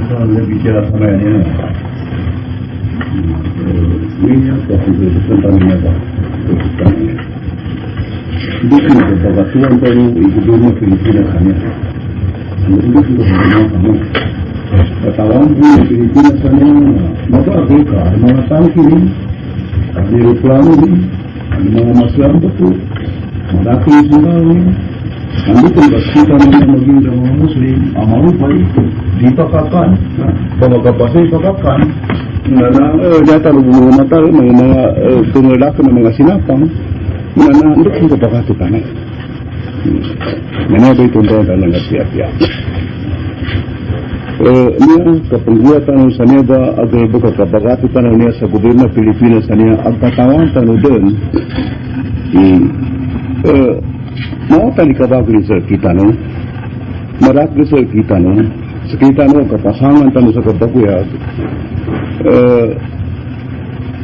Anda bicara sama ini. Ini apa tentang ini apa? Bukan beberapa tuan baru ibu rumah Filipina sana. Itu sudah kamu. Katawan di Filipina sana, maka mereka ada mga tao kini, ada reklamo ni, ada mga maslam betul, malaki semua ni. Andi kita naman maging mga Muslim, amarupay, di pakakan, pagkapasay pakakan, data mga mata, mga tungalaki ng mga sinapang, na hindi ko pagkatukan. Mana ba itong dalang nagsiya-siya? Niya, kapangguatan sa niya ba, agay ba kapagkatukan niya sa gobyerno Pilipinas sa niya, ang katawan tanong doon, mau tadi kabagri sa kita no, marakri sa kita no, sa kita no kapasangan tano sa kabaguya,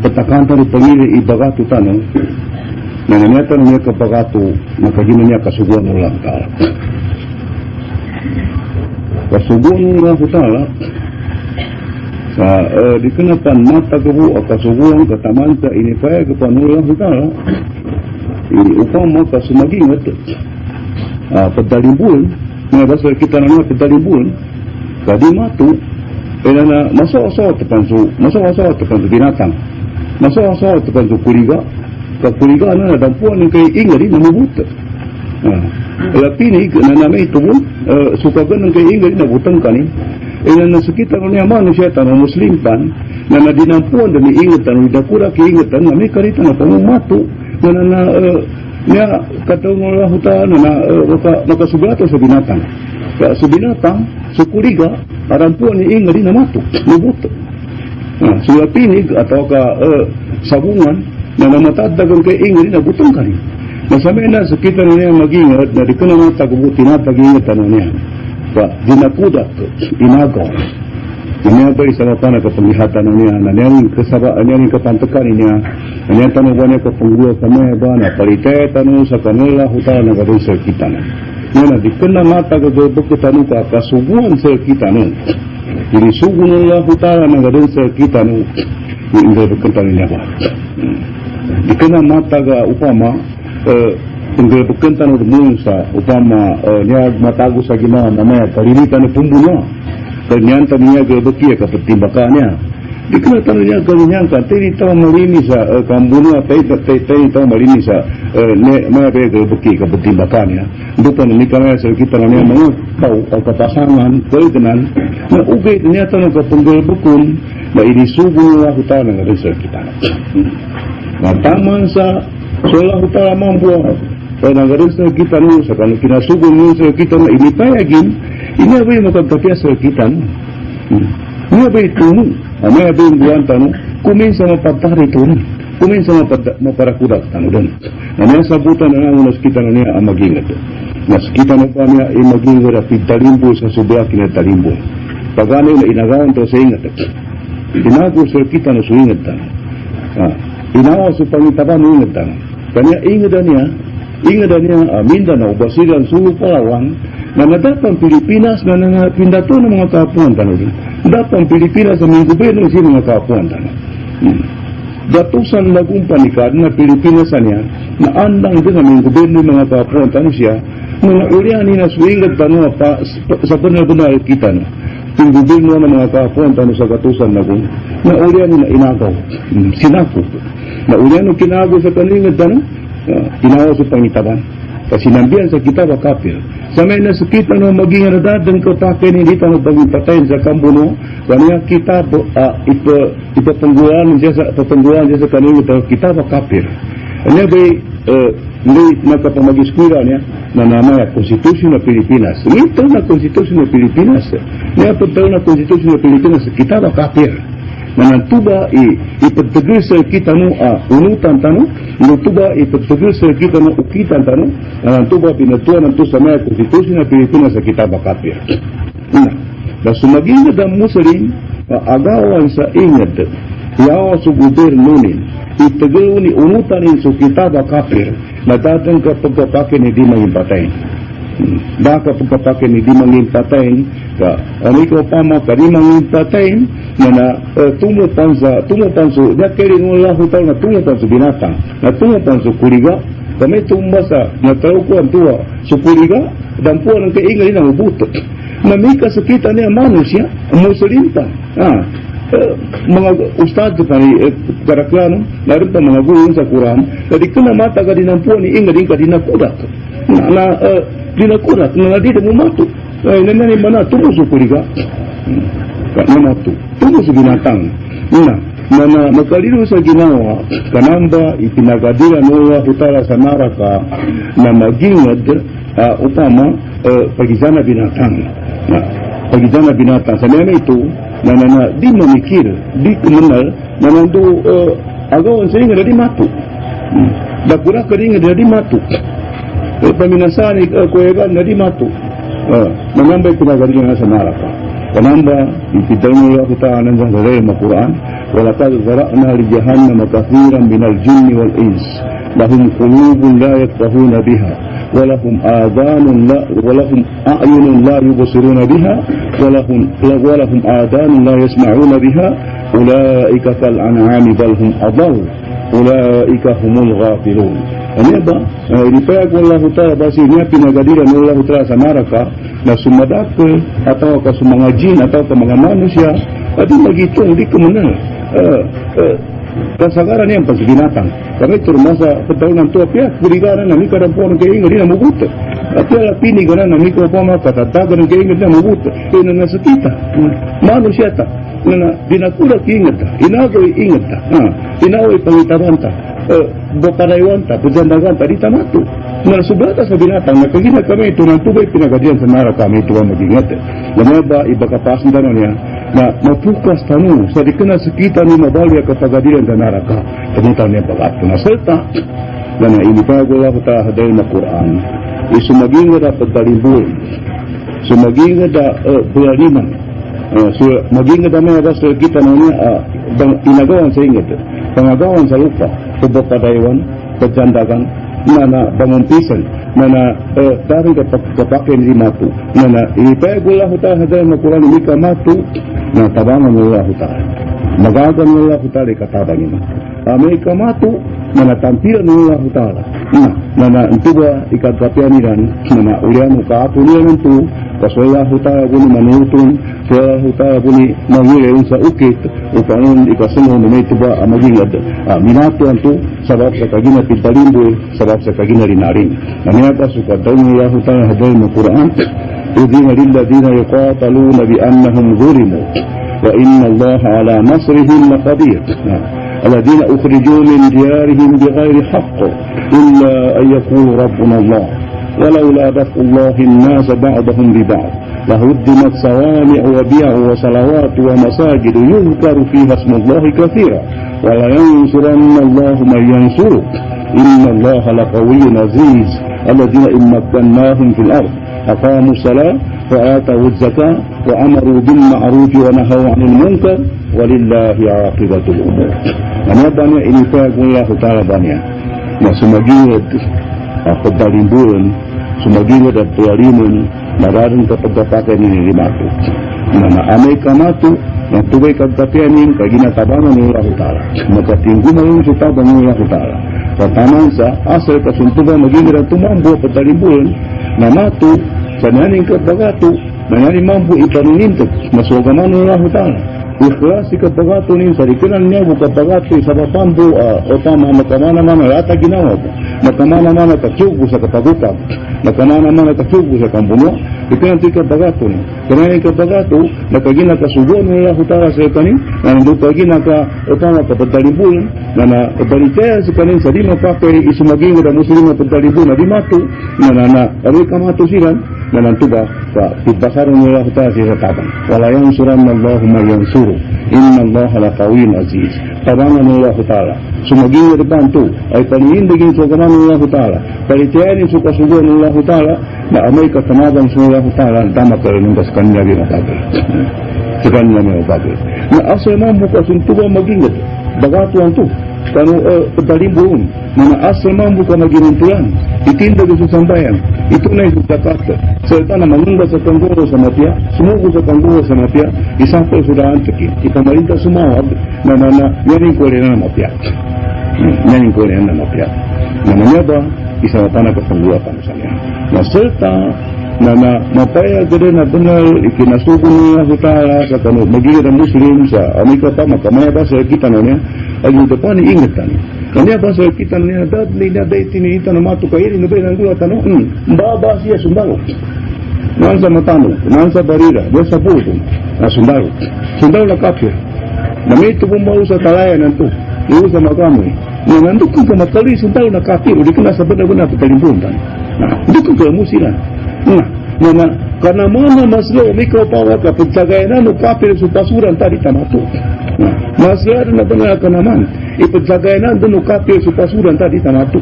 patakan tano pangili ibagato tano, nangyata niya kabagato, nakagina niya kasuguan mo lang ta. Kasuguan mo lang ta, sa di kenapan mata gabu kasuguan katamanta inipaya kapanulang ta. Upama ka sumagingat pagdalimbun nga basta kita na pagdalimbun kadi matu na maso-aso tepan binatang maso-aso tepan kuriga kuriga na dampuan ng kay ingari na mabuta lapini na namay tubun suka gan ng kay ingari na butang kanin na sakita niya manusia tanong muslim pan na nadinampuan dami ingatan widakura kay ingatan na may karita na pamumatu na niya katong huta na makasugato sa binatang. Kaya sa binatang, sa kuriga, arampuan ni ingari na mato, mabuto. Sa pinig atau ka sabungan na namatadagan kay ingari na butong ka rin. Masamay na sa kita na niya mag-ingat na di ko naman tagubuti na tag-ingat na niya. Kaya dinakudat, inagaw. Niya ba isa mata na kapanghihatan niya na niyang kapantakan niya na niyang tanong ba niya kapangguwa kami ba na palitay tanong sa kanila huta na gawin sa kita na niya na di ka na mata gagawin ko tanong ka kasuguan sa kita na inisugo nila huta na gawin sa kita na yung gagawin niya ba di ka na mata ga upama yung gagawin tanong mo sa upama niya matago sa ginawa na may kalinitan na pumbuno ternyata niya gabaki kapertimbakannya. Dikatakan niya kalinya kan tadi tahu malini sa kambuno tay tahu malini sa ne mga gabaki kapertimbakannya. Dupan ni kami sa kita niya mga tahu kapasangan kainan na ugay niya tanong kapunggal bukun na inisugo na hutan ng research kita. Mataman sa sola hutan mambuang kaya nagarinsa kita nung sa kanong kinasugo nung sa kita na inipayagin, ini ba yung magkagkapya sa kita nung? Ini ba yung tunong? May ba yung buwan tanong? Kuminsa mapagtari tunong. Kuminsa maparakudak tanong doon. Namaya sabutan na nga unas kita na niya ang mag-ingat. Mas kita na pa niya ay mag-ingat at pitalimbo sa subyaki na talimbo. Pagano na inagawan to sa ingat. Inago sa kita na sa ingat tanong. Inawa sa pangitaban na ingat tanong. Kanya ingat niya, Mindanao, Basilan, Sulu, Palawan, na nadapang Pilipinas na pindato ng mga kapuan tanong. Nadapang Pilipinas na may gobyerno si mga kapuan tanong. Datusan lagumpanikad na Pilipinas niya na andang din na may gobyerno ng mga kapuan tanong siya na uriyanin na suwingad tanong sa benar-benar kita na. Yung gobyerno ng mga kapuan tanong sa katusan lagun na uriyanin na inagaw, sinako. Na uriyanin kinagaw sa kanilingad tanong tinawa sa pangitaban. Kasi nambiyan sa kita ba kapil. Sa may nasa kita na maging radadang kapakin, hindi tayo baging patayin sa kambuno. Kanya kita ipapanggulan siya sa kanila kita ba kapil. Kanya ba'y hindi nakapamag-eskwira niya na namaya Konstitusyon na Pilipinas. Ito na Konstitusyon na Pilipinas. Niya pagtaw na Konstitusyon na Pilipinas, kita ba kapil. Na nantuba ipagtagil sa kita no unutan tanong, nantuba ipagtagil sa kita no ukitan tanong, na nantuba pinatuan nanto sa mga Konstitusyon na Pilipinas sa kita bakapir. Na sumagingad ang Muslim, agawan sa ingat, yawa sa gobyerno nin, itagil ni unutan nin sa kita bakapir, na datang kapag kapakin hindi maging patayin. Baka pagkapakin ni di mangimpatayin ka amiko pama ka di mangimpatayin na tumupan sa dakili ng Allah na tumupan sa binatang na tumupan sa kuliga kami tumasa na tao ko ang tuwa sa kuliga dampuan ng kaingali na mabutot na may kasakitan niya manusia muslim pa mga ustad pa ni karaklano naroon pa mga gulong sa Quran na di ka na mata ka dinampuan ni ingali ka dinakudat na dinakudat na di mo mato ay nanani mana tumuso kuliga mato tumuso binatang na makalino sa ginawa kanamba ipinagadira nula hutara sa naraka na magingad upama pagizana binatang pagizana binatang sa nana ito na di mamikir di kumanal na nando agawan sa inga na di mato dakura ka rin na di mato paminasani kuwegan na di mato manamba ipinagadira sa naraka kanamba ipidang Allah ta'ala ng sa Quran ولقد ذرأنا لجهنم كثيرا من الجن والإنس لهم قلوب لا يفقهون بها ولهم أعين لا يبصرون بها ولهم آذان لا يسمعون بها أولئك كالأنعام بل هم أضل أولئك هم الغافلون. Ini apa? Dipayag Allah Ta'ala basi niya pinagadiran ng Allah Ta'ala sa naraka na sumadakil atau ka sa mga jin atau ka mga manusia at magitong di kumanal kasagaran niya pag binatang kami turmasa pagtaon ng tuwa piyak burigaran na mika rin po ng kaingin na mabuto at yala pinigaran na mika po mga katatagan ng kaingin na mabuto yun na nasa kita manusia ta na dinakulat ingat ta inagaway ingat ta inaway pangitawan ta baparaywan ta pujandagan ta di tamato na subrata sa binatang nagkaginag kami ito ng tubay pinagadian sa nara kami ito ang mag-ingat lamaba iba kapasan tanong niya na mapukas tanong sa di ka na sakita ni mabalya kapagadian sa nara ka kamutan niya pag-ato na salta na inipago lang ko ta dahil na Quran isumagingad at pagdalimbul sumagingad at bulaliman magingad ang mga basta kita na niya inagawan sa ingat pangagawan sa lupa pagbapadaywan pagjandagan na bangumpisan na daring kapakin di matu na ipayag Allah Ta'ala dahil na Quran hindi ka matu na tabangan Allah Ta'ala magagan Allah Ta'ala katabang ina may ka matu na natampilan Allah Ta'ala na intuba ikagkapian nilan na ulian mo kaapulian nito kasi Allah Ta'ala po ni manutun so Allah Ta'ala po ni mangilayon sa ukit upang ikasunod na may tuba magingad minato ang to sabab sa kagina pintalimboy sabab sa kagina rinarin nangyata sukat daw ni Allah Ta'ala hadal ng Quran udina lilladina yuqataluna bi annahum zulimu wa inna Allah ala nasrihim laqadir الذين أخرجوا من ديارهم بغير حق إلا أن يقولوا ربنا الله ولولا دفع الله الناس بعضهم ببعض لهدمت صوامع وبيع وصلوات ومساجد يذكر فيها اسم الله كثيرا ولينصرن الله من ينصره إن الله لقوي عزيز الذين إن مكناهم في الأرض أقاموا الصلاة وآتوا الزكاة وأمروا بالمعروف ونهوا عن المنكر ولله عاقبة الأمور. Ano ba niya inipag Allah Ta'ala ba niya na sumagingad pagdalimbulan sumagingad at tuwaliman nararing kapagkapakan ni Limato na naamay kamato na tubay kagkapianin kaginatabangan ni Allah Ta'ala makatingguman yung sutabang ni Allah Ta'ala pataman sa asal kasuntuban magingad at tumambo pagdalimbulan na mato sa naning kapagato na naning mambo ipanunintot masuagaman ni Allah Ta'ala ikhlas ikapagato ni sa rikinan niya kapagato sa papambo o tama makamana-mana lata ginawa makamana-mana katyugo sa kapagutan makamana-mana katyugo sa kambuno ikinan ito ikapagato ni kaya ikapagato nakagina kasugon ni Allah Ta'ala sa kanin na nandun kagina ka o tama kapadalibunan na balitaya sa kanin sa di mapapay isumaging na muslim na padalibunan na di mato na aroy kamato silan na nantuba sa tibbasaran ni Allah Ta'ala sa tabang wala yansuran na Allah mayansuro Inna Allah laqawiyyun aziz. Tabangan ng Allah Ta'ala. Sumaging ribanto ay paninindigin sa kanan ng Allah Ta'ala. Palitiyanin sa kasuguan ng Allah Ta'ala na amay katamagang sa Allah Ta'ala ang tama ka rin sa kanya ginatagay. Sa kanya ginatagay. Na asay mo kasuntugan magingat. Bagato ang to. kanu pedalimbun mana asal mampu kama ginuntulan itinda ke susambayang itu na itu Jakarta serta na mangungga sa kanggoro sa mapia sumugo sa kanggoro sa mapia isapol sudah antaki ikamalita sumawa na nyaning kuwari na mapia nyaning kuwari na mapia namanya ba isa tanah kepenggulakan misalnya na serta na mapaya gede na benar ikinasugun niya hutara sa kanu magiging Muslim sa Amerika pa makamaya ba sa kita niya ay yung depan ingat tani kanya ba sa kita niya dad niya day tinita na matukairi na bay ng gula tanong baba siya sundalo nang sa matano nang sa barira doon sa buto na sundalo na kapyo na may tubumbaw sa talayan nanto yung sa makamoy na nandun kung kamatali sundalo na kapyo di ka nasa banda-banda patalimbuntan hindi kung kalamusilan karena mana masalah mikro power kapagtsagayan no kapil sa pasuran tadi tamato masalah na benar ka naman ipagtsagayan no kapil sa pasuran tadi tamato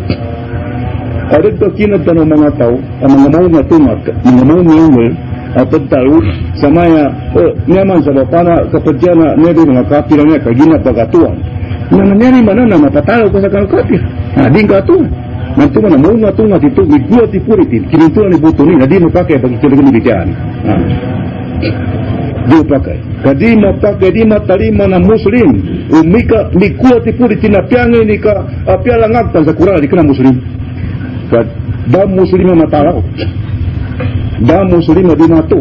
ada kinat ng mga tao ang mga mau nga tumat mga mau ngayong pagtalo sa maya naman sa bapana kapagtsya na nero mga kapil niya kagina pagatuan na nangyari mana na mapatalo ka sa kapil di katuan nanti mana mau ngatungat itu migua tipuritin kinintuan ibuto ni hindi mo pakai bagi kailangan ibigyan di pakai kadi mapakai di matalima na muslim umika migua tipuritin na piangin ni ka pialangagtan sa kurala di ka na muslim da muslim na mataraw da muslim na di mato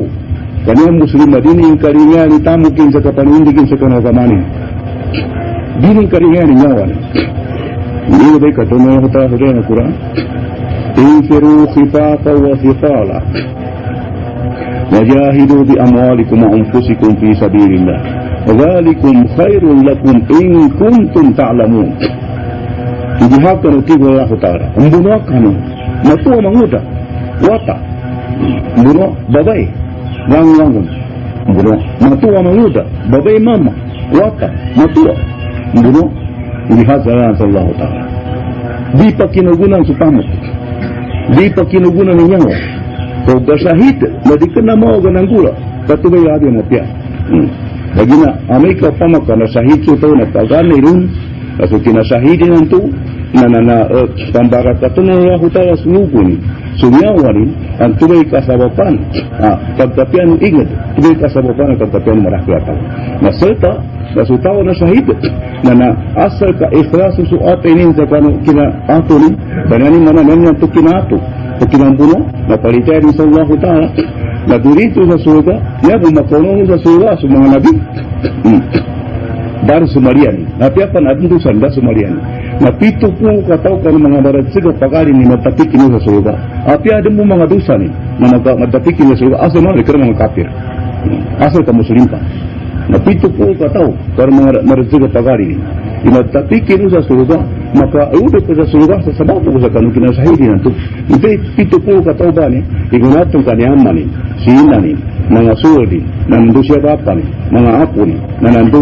kanya muslim na din yung karingan itamukin sa kapanindigin sa kanawamani din yung karingan ni nyawan ini baik katanya kita sudah Al-Quran infiru khifafa wa thiqala wajahidu bi amwalikum wa anfusikum fi sabilillah dzalikum khairul lakum in kuntum ta'lamun dihakan utigo Allah Ta'ala membunuh kamu matu manguda wata membunuh babai wangun membunuh matu manguda babai mama wata matu membunuh lihat jalan Allah Ta'ala di pakinugunan supamot di pakinugunan ninyawa kau bersahid na di kena mau ganang gula katubay adi mo piya lagi na Amerika pamaka na sahid suto na tagan nirun kaso kinasahidin nanto na pambara katunan Allah Ta'ala sulugun sumyawarin ang tubay kasabapan pagtapian ingat tubay kasabapan ang pagtapian maraklatan na serta nasutaw na sahid na asal ka ikhlas su atinin sa kanu kina ato ni banani mana nanya to kinato to kinambuno na palitay ni sallallahu ta'ala na durito sa surga ya bumakono sa surga sa mga nabi dar sumarian napiapan adun sanda sumarian na pito po kataw kan mga baratsiga pagari ni matapikin sa surga api ada mo mga dosa ni na matapikin sa surga asal mo ikar mga kafir asal ka muslim pa napito po kataw para mga marziga pagari imatapikin sa surga maka udah sa surga sa sabaw po sa kanu kinasahidi nanto hindi pito po kataw ba ni igunatong kanyaman ni sinani mga suwadi nandu siya bapa ni mga apo ni nandu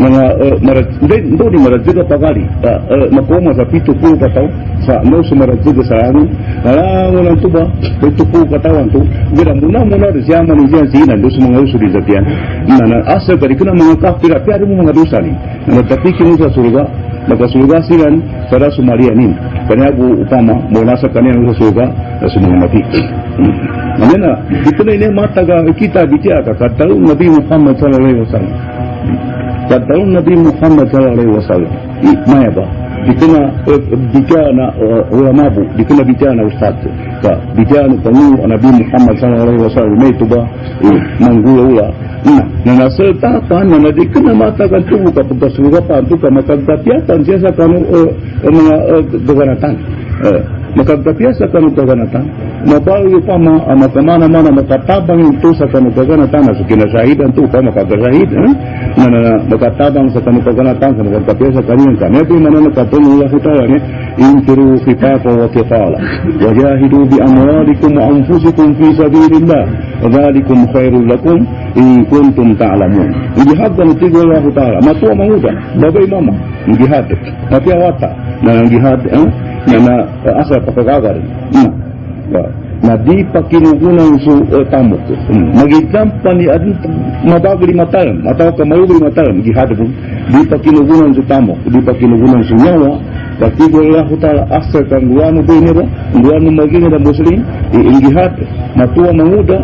mga hindi di marziga pagari makoma sa pito po kataw sa no sa marziga sa ano alam nanto ba pito po katawan to gira muna siya man diyan sinan do sa mga usuri sa tiyan asal dari kena mga kafir tapi ada mga dosa ni tapi kini sa surga maka surga silan pada sumarianin kanya bu upama mula sa kanya sa surga sa mga mati namanya itu ini mata kita bicara kata Nabi Muhammad sallallahu alaihi wasallam kata Nabi Muhammad sallallahu alaihi wasallam maya ba dikena bicara na ulama bu dikena bicara na ustaz ka bicara na pengu Nabi Muhammad sallallahu alaihi wasallam itu ba manggula na naserta pa na dikena matakan tubuh kapag surga pa tu ka makagtapiatan siya sa kanu mga gaganatan makagtapiasa kanu gaganatan mabayo pa makamana-mana makatabang ito sa kanu gaganatan so kinasahidan to pa makagahid na makatabang sa kanu gaganatan sa makagtapiasa kaniyang kanabi man nakatulong Allah Ta'ala ni infiru khifafa wa thiqala wajahidu bi amwalikum wa anfusikum fi sabilillah dzalikum khairul lakum in kuntum ta'lamun jihad dan tiga Allah Ta'ala matua manguda babay mama jihad tapi awata na jihad na asa pagkagarin na di pakinugunan su tamu magidampan ni adun mabagli matal atau kamayugli matal gihadapun di pakinugunan su tamu di pakinugunan su nyawa pasti Allah taala asal kan guanu ini ba guanu magini da muslim ingihad matua manguda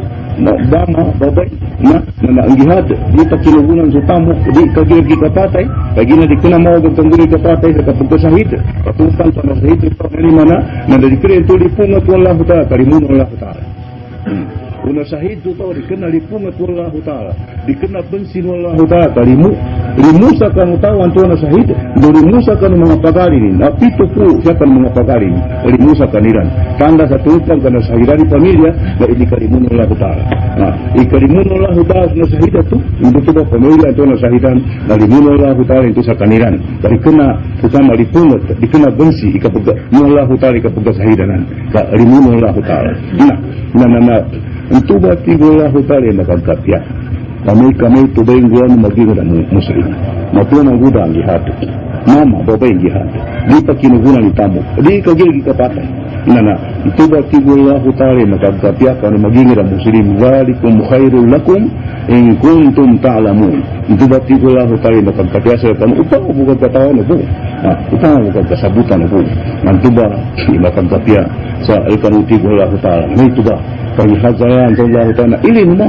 bama babai na ingihad di pakinugunan su tamu di kagiri kapatay kagina di kuna mau gaguri kapatay sa kapagkasahid patupan sa sahid ito ni mana na dikira itu dipungat Allah taala karimun Allah taala una sahid tu tahu dikena dipungat Allah taala dikena bensin Allah taala rimusa kan tawan tu na sahid rimusa kan mga pagari ni napito po siya kan mga pagari rimusa kaniran tanda sa tupan kan sahidani pamilya na ikarimun Allah taala ikarimun Allah taala na sahid tu itu ba pamilya tu na sahidan rimun Allah taala itu sa kaniran dikena utama dipungat dikena bensin ikapag Allah taala ikapag sahidanan ka rimun Allah taala na itu berarti Allah taala nakagkapya kami tubayin guan magiging muslim matuwa maguda ang jihad mama babayin jihad di pakinugunan ni tamu di kagiri kapatay itu berarti Allah taala nakagkapya kami magiging muslim walikum khairul lakum in kuntum ta'lamun itu berarti Allah taala nakagkapya sa kami upang bukan katawan na po upang bukan kasabutan na po nanti ba nakagkapya sa ikanuti Allah taala may ito ba paghazayan sa Allah taala ilin mo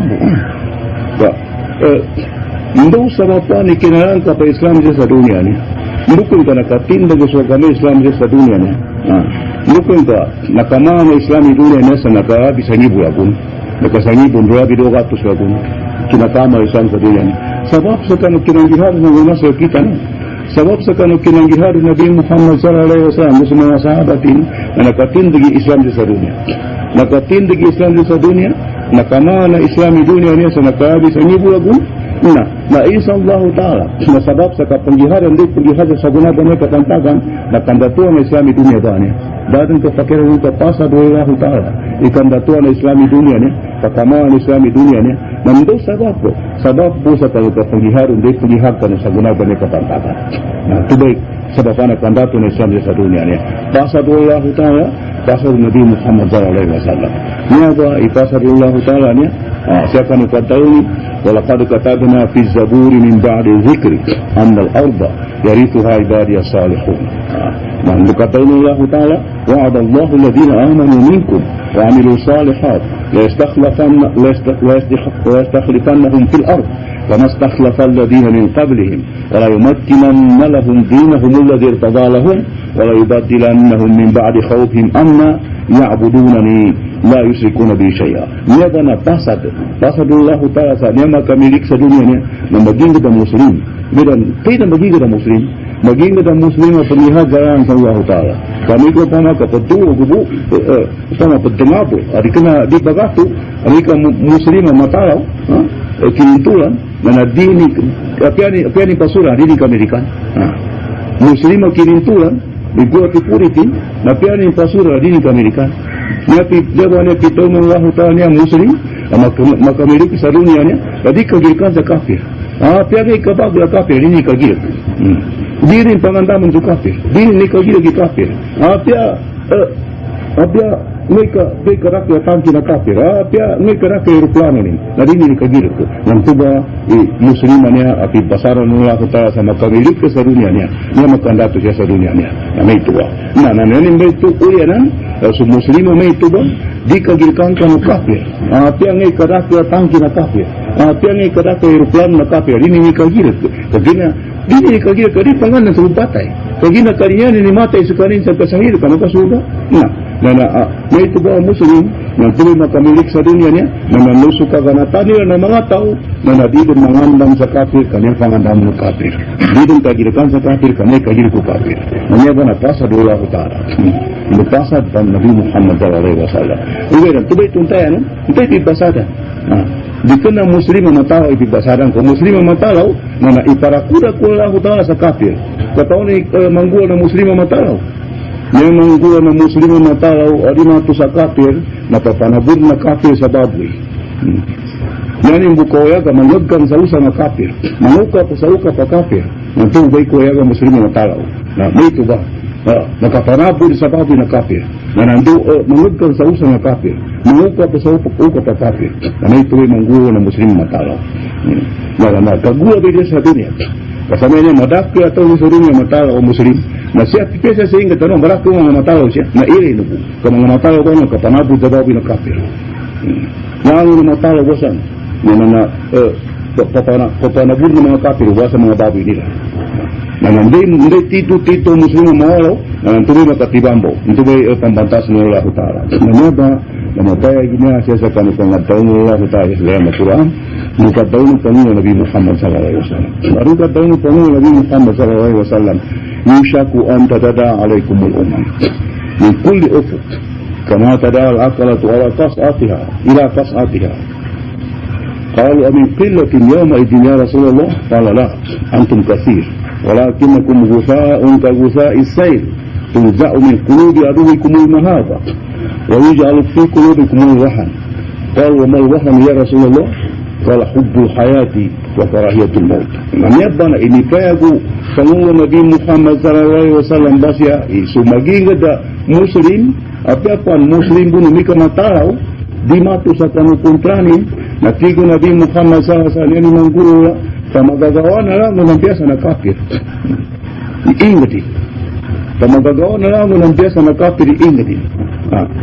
Hindi sa pa ni kinalang ka pa Islam sa dunia ni. Mukul ka nakatinda sa kami Islam sa dunia ni. Mukul ka nakama na Islam sa dunia ni sa nakabi sa ngibu akun. Nakasangibon rabi 200 akun. Kinakama Islam sa dunia ni. Sabab sa kanong kinanggihar ng una sa kita ni. Sabab sa kanong kinanggihar Nabi Muhammad sallallahu alaihi wasallam sa mga sahabatin na nakatindig Islam sa dunia. Nakatindig Islam sa dunia. Nakama na Islami dunia niya sa nakabi sa ngibu na isa Allah Ta'ala na sabab sa kapanggiharan di panggiharan sa gunaban niya kapantagan na kandatuan na Islami dunia ba niya dadan kapakiran ito pasad Allah Ta'ala ikandatuan na Islami dunia niya kakamaan na Islami dunia niya nando sabab po sa kapanggiharan di panggiharan sa gunaban niya kapantagan na tubay sabab na kandatuan na Islami sa dunia niya pasad Allah Ta'ala pasad Nabi Muhammad sallallahu alaihi wasallam niya ba ipasad Allah Ta'ala niya siapa nak tahu ni walaqad katabna fi zaburi min ba'di dhikri anna al-arda yarithuha ibadiy as-salihun man katabna Allah Ta'ala wa'ada Allahu alladhina amanu minkum wa 'amilu salihat la yastakhlifannahum fil ard kama istakhlafa alladhina min qablihim wa la yumakkinanna lahum dinahum alladhi irtada lahum wa la yubaddilannahum min ba'di khawfihim amna ya'budunani la yusrikuna bi syai'a. Niya na pasad Allah Ta'ala sa niya makamilik sa dunia niya na maging kita muslim. Bidan kita maging kita muslim. Maging kita muslim na pangihagayan sa Allah Ta'ala. Kami ko pa makapatuwa gubo sama pagdangabo. Ari kana di bagato, ari ka muslim na matalaw, kinintulan na nadini apiani pasura dini ka Amerikan. Muslim na kinintulan Bigwa purity na pia ni pasura dini ka Amerikan. Niya jawa niya pitong Allah Ta'ala niya muslim makamiliki sa dunia niya jadi kagirkan sa kafir. Pia ni kabagla kafir dini kagir. Dini pangandaman sa kafir. Dini ni kagir ki kafir. Pia mereka rakyat tangki na kafir. Pia mereka rakyat aeroplano ni. Na dini ni kagir ko. Nang tuba musliman niya api basaran Allah Ta'ala sa makamiliki sa dunia niya. Niya makandato siya sa dunia niya. Na may tuba. Na nanin may tukuyanan so muslima may tuba di kagirkan ka ng kafir. Pia ngay karakya tangki na kafir. Pia ngay karakya aeroplano na kafir. Dini ni kagir. Dini ni kagir ka di pangalan sa upatay. Kagina kariyan ni matay sa kanin sa kasahir ka makasuga. May tuba muslim na tuloy makamilik sa dunia niya na nalusok ka ganatan nila ng mga tao na nadidin mangandam sa kafir kanyang pangandam ng kafir. Didin kagirkan sa kafir kanyang kagir ko kafir. Nanya ba napasad Allah Ta'ala. Napasad pa Nabi Muhammad sallallahu alaihi wasallam. Iberan, tubay tuntayan, ito ipibasada. Di ka na muslim ang matalaw ipibasadan ko. Muslim ang matalaw na iparakuda ko Allah Ta'ala sa kafir. Kataon ni mangguan ng muslim ang matalaw. Yang mangguan ng muslim ang matalaw adi mato sa kafir napapanabud na kafir sa baboy. Yan yung bukoya ka mangyagkan sa usa na kafir. Manuka pa sa uka pa kafir. Nagtubay ko yaga muslim ang matalaw. Na may ito ba? Nakapanabud sa baboy na kafir. Na nando mangyagkan sa usa na kafir. mengukap kafir. Karena itu mengguru na muslim matalo. Na kagua beda sa dunia. Kasamanya madaki atau muslim matalo o muslim. Na siya pesa sehingga tanong barako mga matalo siya. Na iri nubu. Kung mga matalo ko na kapanabu dababi na kafir. Nangu na matalo bosan. Na papanabur ng mga kafir sa mga baboy nila. Na hindi tito muslim mawalaw na tuloy makatibambo. Ito ba'y pambantas ng Allah Ta'ala. Namatay gina siya sa kanipang nagtaon ng Allah Ta'ala sa layang Quran. Nagkataon ng Panginoon Nabi Muhammad sallallahu alaihi wasallam. Nagkataon ng Panginoon Nabi Muhammad sallallahu alaihi wasallam. Yushaku an tadada alaikumul umam. Min kulli ufuk. Kama tada al-akalatu ala qas'atiha. Ila qas'atiha. قالوا أمن قلة يومئذ يا رسول الله قال لا أنتم كثير ولكنكم غثاء كغثاء السيل تنزع من قلوب عدوكم المهابة ويجعل في قلوبكم الوهن قال وما الوهن يا رسول الله قال حب الحياة وكراهية الموت من يبنى إني فاقوا فنوى نبي محمد صلى الله عليه وسلم باسيا سمجين غدا مسلم أبيقان مسلم بنو ميكا مطارو di matu sa kanukuntranin natigo Nabi Muhammad SAW yan ng guru sa magagawa na lang ng biyasa na kafir iingati sa magagawa na lang ng biyasa na kafir iingati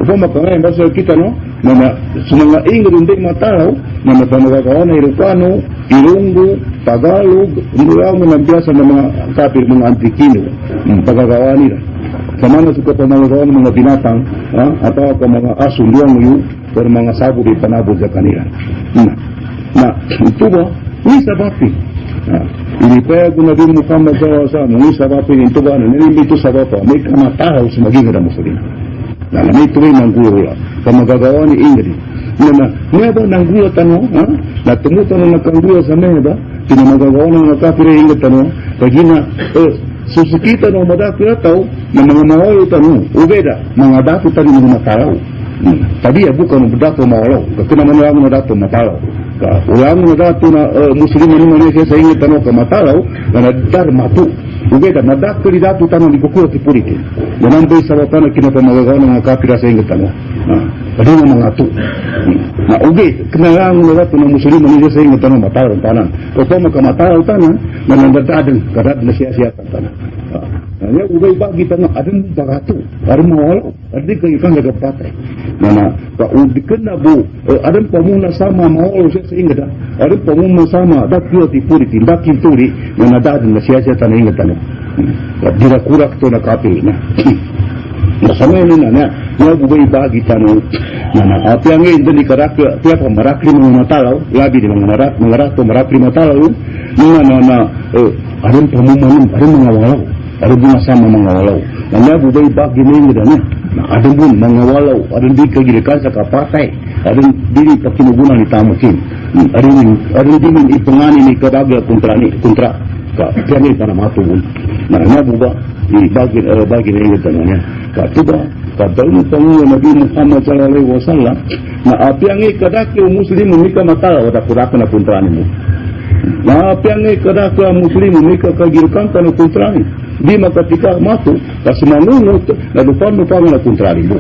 upang makangayon basta kita no na sa mga ingati hindi mataraw na magagawa na Ilocano, Ilonggo, Tagalog hindi lang ng biyasa na mga kafir mga Antikino pagagawa nila sa mga suka pamagawa ng mga binatang atau ke mga aso liang yu pero mga sabo di panabog sa kanila na ito ba ini sababi ini pa kung Nabi Muhammad SAW ini sababi ito ba nanimbi ito sababi may kamatahaw sa maging na muslim na may tuloy ng guro sa magagawa ni Ingrid na may ba ng guro tanong na tumutanong na kang guro sa may ba pinamagagawa ng mga kafir Ingrid tanong pagina susukitan o madapira tao na mga mawayo tanong ubeda mga dato tali mga mataraw tadi ya bukan dato mawalaw kasi naman lang na dato mataraw ulang na dato na muslim ni Malaysia sa inyo tanong ka mataraw na nagdar matu ubeda madako di dato tanong di kukura tipuriti yan ang bay sabatan na kinapamagagawa ng mga kapira sa inyo tanong pwede na mga tu na ubed kinalang na dato ng muslim ni Malaysia sa inyo tanong mataraw tanan o pa makamataraw tanan na nandadadan kadad na siya tanan ya ubay bagi tanong adang barato adang mawalaw adang kagikan nagapatay na paudikan na bu adang pamuna sama mawalaw siya sa ingada adang pamuna sama dakyo tipuriti dakin turi na nadadan na siya tanong ingada tanong dira kurak to na kapil na sama ni na ubay bagi tanong na api ang hindi ni karakter tiap marakli mga matalaw labi di mga marato marakli matalaw na adang pamumanong adang mga walaw ada bunga sama mga walaw. Nanya budaya bagi ni na ada bun mga walaw, ada di kagirikan sa kapatay, ada dili pakinubunan ni tamusin. Ada di ipangani ni kadaga kontra ka pianay para matubun. Nanya buba di bagi ni tananya. Ka tuba kadang Panginoon Nabi Muhammad sallallahu alaihi wasallam na apiangi kadake muslim mika matala wada kuraka na kontrani mo. Na apiangi kadake muslim mika kagirikan na kontrani. Di makatika matu kasi manunod na lupan na kontrari mo.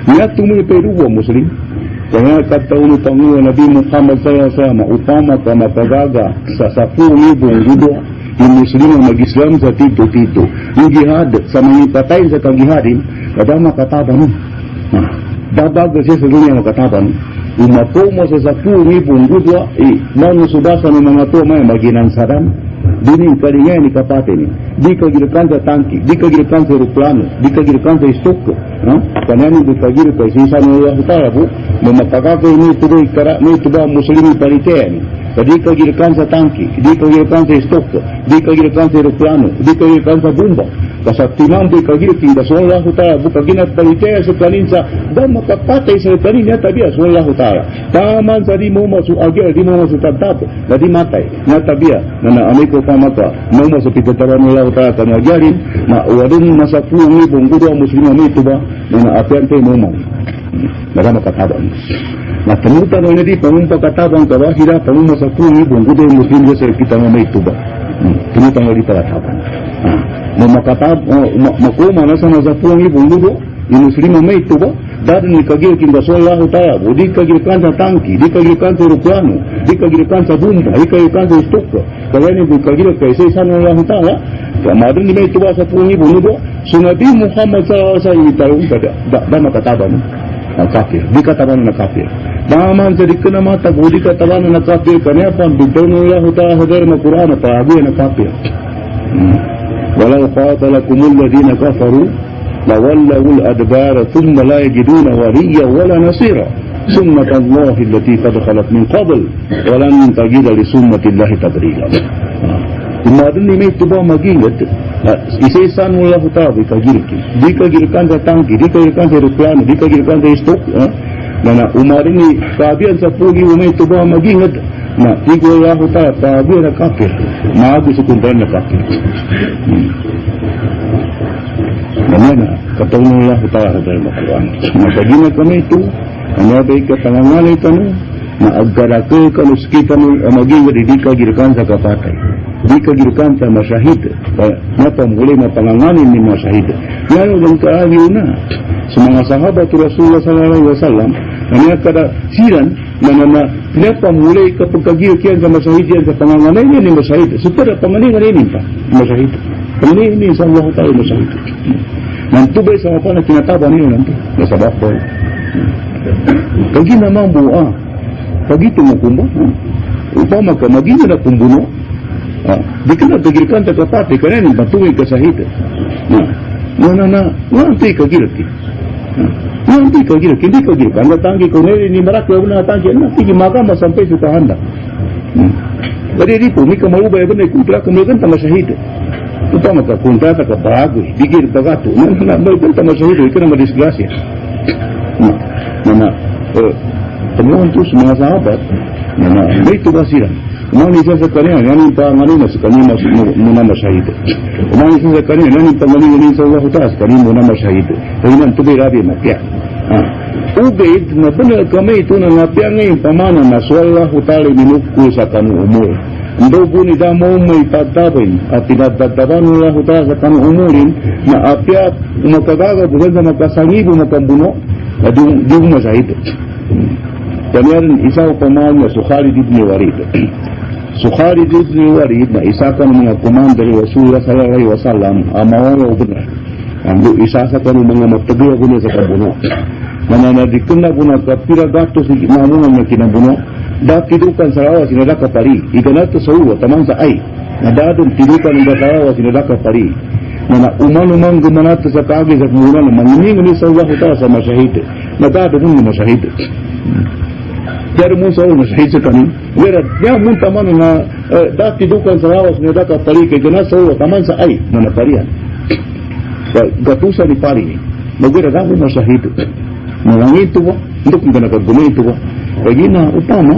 Niya tumiperuwa muslim. Kaya kataon ng Panginoon Nabi Muhammad SAW upama ka mapagaga sa 10,000 gudo yung muslim ang mag-Islam sa tito-tito. Yung jihad sa mga patay sa kagihadin kada makataban. Babaga siya sa dunia makataban. Umapomo sa 10,000 gudo manusubasa ng mga tumay maginansaran. Dini kalingay ni kapatid ni di kagirikan sa tangki di kagirikan sa aeroplano di kagirikan sa istoko kanani di kagirikan sa isa ng Allah Ta'ala po mamapagagay ni tuba muslimin palitean di kagirikan sa tangki di kagirikan sa istoko di kagirikan sa aeroplano di kagirikan sa bomba kasaktimang di kagirikin sa Allah Ta'ala po kaginat palitean sa kaninsa dan makapatay sa kanin niya tabiya sa Allah Ta'ala taman sa di mo masuagir di mo masutagtap na di matay na tabiya na naamay ko maka mau masuk pitataran Allah Ta'ala kami ajarin na wadun masa 10,000 gudo muslim itu ba na apian tayo mo Nagama katabang. Na temutan na di pangumpa katabang kabahira pangumpa sa 10,000 gudo muslim sa kita mo may tuba. Temutan na di katabang. Makuma na sa 10,000 gudo muslima mai tu ba dar ni kagir kinda sallallahu ta'ala budi kagir kansa tangki di kagir kansa ruplano di kagir kansa bumba di kagir kansa stokka kagani bu kagir kaise sallallahu ta'ala kamarin ni mai tu ba sa pungi bunu do sunabi Muhammad sallallahu alaihi wasallam da makataban kafir di kataban na kafir daman sa dikna mata budi kataban na kafir kenapa bidon Allah ta'ala hadar na Quran pa abu na kafir walau qatalakumul ladina kafaru لولوا الأدبار ثم لا يجدون وليا ولا نصيرا سنة الله التي قد خلت من قبل ولن تجد لسنة الله تبديلا Kemarin ini tuba magilat isesan Allah Taala dikagirkan sa tangki dikagirkan sa aeroplano dikagirkan sa stok na umarin ni kabiyan sa pugi umay tuba magilat na tigo Allah Taala tabi na kafir maago sa kundan na kafir Bagaimana ketemu Allah Ta'ala dalam Al-Quran. Bagaimana kami itu Nabi katangangan kanu na aggarake kanu sekitanu maging didikagirkan sa kapatay dikagirkan sa masyahid na pamuli mapanganganin ni masyahid ngayon ang kaagyo na sa mga sahabat Rasulullah sallallahu alaihi wasallam na kada siran na pinapamuli kapag kagirkian sa masyahid yan sa panganganin ni masyahid supaya pangalingan ini pa masyahid ini sa Allah Ta'ala masyahid nanti ba sa mga na kinataba niyo nanti nasa bakbo kagi namang buwa pag ito mo kumba upama ka maging na kumbuno di ka na tagirkan ta kapati ka na batungin ka sa hita nanti kagirki nanti kagirki hindi kagirki ang natangi ko ni marakya na natangi sige magama sampai sa tahanda jadi dito may kamaubay ba na ikutra kamagan ta masahita upama ka kontrata ka bago bigir bagato na may benta masahita ika na madisgrasya temuan tu semua sahabat may tubasiran umang isa sa kanya yanin panganin sa kanya muna masyahid umang isa sa kanya yanin panganin sa Allah Ta'ala sa kanya muna masyahid kaya tubay rabi mapya ugay na benar kami itu na mapya ngayon pamana na sa Allah Ta'ala minukul sa kanu umur ndogo ni damo may pagtabin at tinadadaban Allah Ta'ala sa kanu umurin na apya umakagaga buwan sa makasangibo makambuno na di masyahid Kemudian isa upamahan na Khalid ibn Walid. Khalid ibn Walid na isa ka ng mga komandar ni Rasulullah sallallahu alaihi wasallam amawala benar. Ang isa sa kanong mga matagaya ko sa kabuno. Mananadikan na po na kapira gatos ni mamungan niya kinabuno. Dati tidukan sa rawa sinadaka pari. Iganato sa uwa tamang sa ay. Nadadong tidukan ng datawa sinadaka pari. Na umang gumanato sa kagi sa kumunan na manginingan ni sa Allah Ta'ala sa masyahid. Nadadong ni masyahid. Jadi Musa ul masyahid sa kanin. Wera, niya munta man na dati dukan sa rawas niya daka pari kay gana sa uwa taman sa ay na naparian. Gatusa ni pari ni. Magwera dami masyahid. Nangangin ito ba? Hindi kong ganagagumay ito ba? Kaya na upama,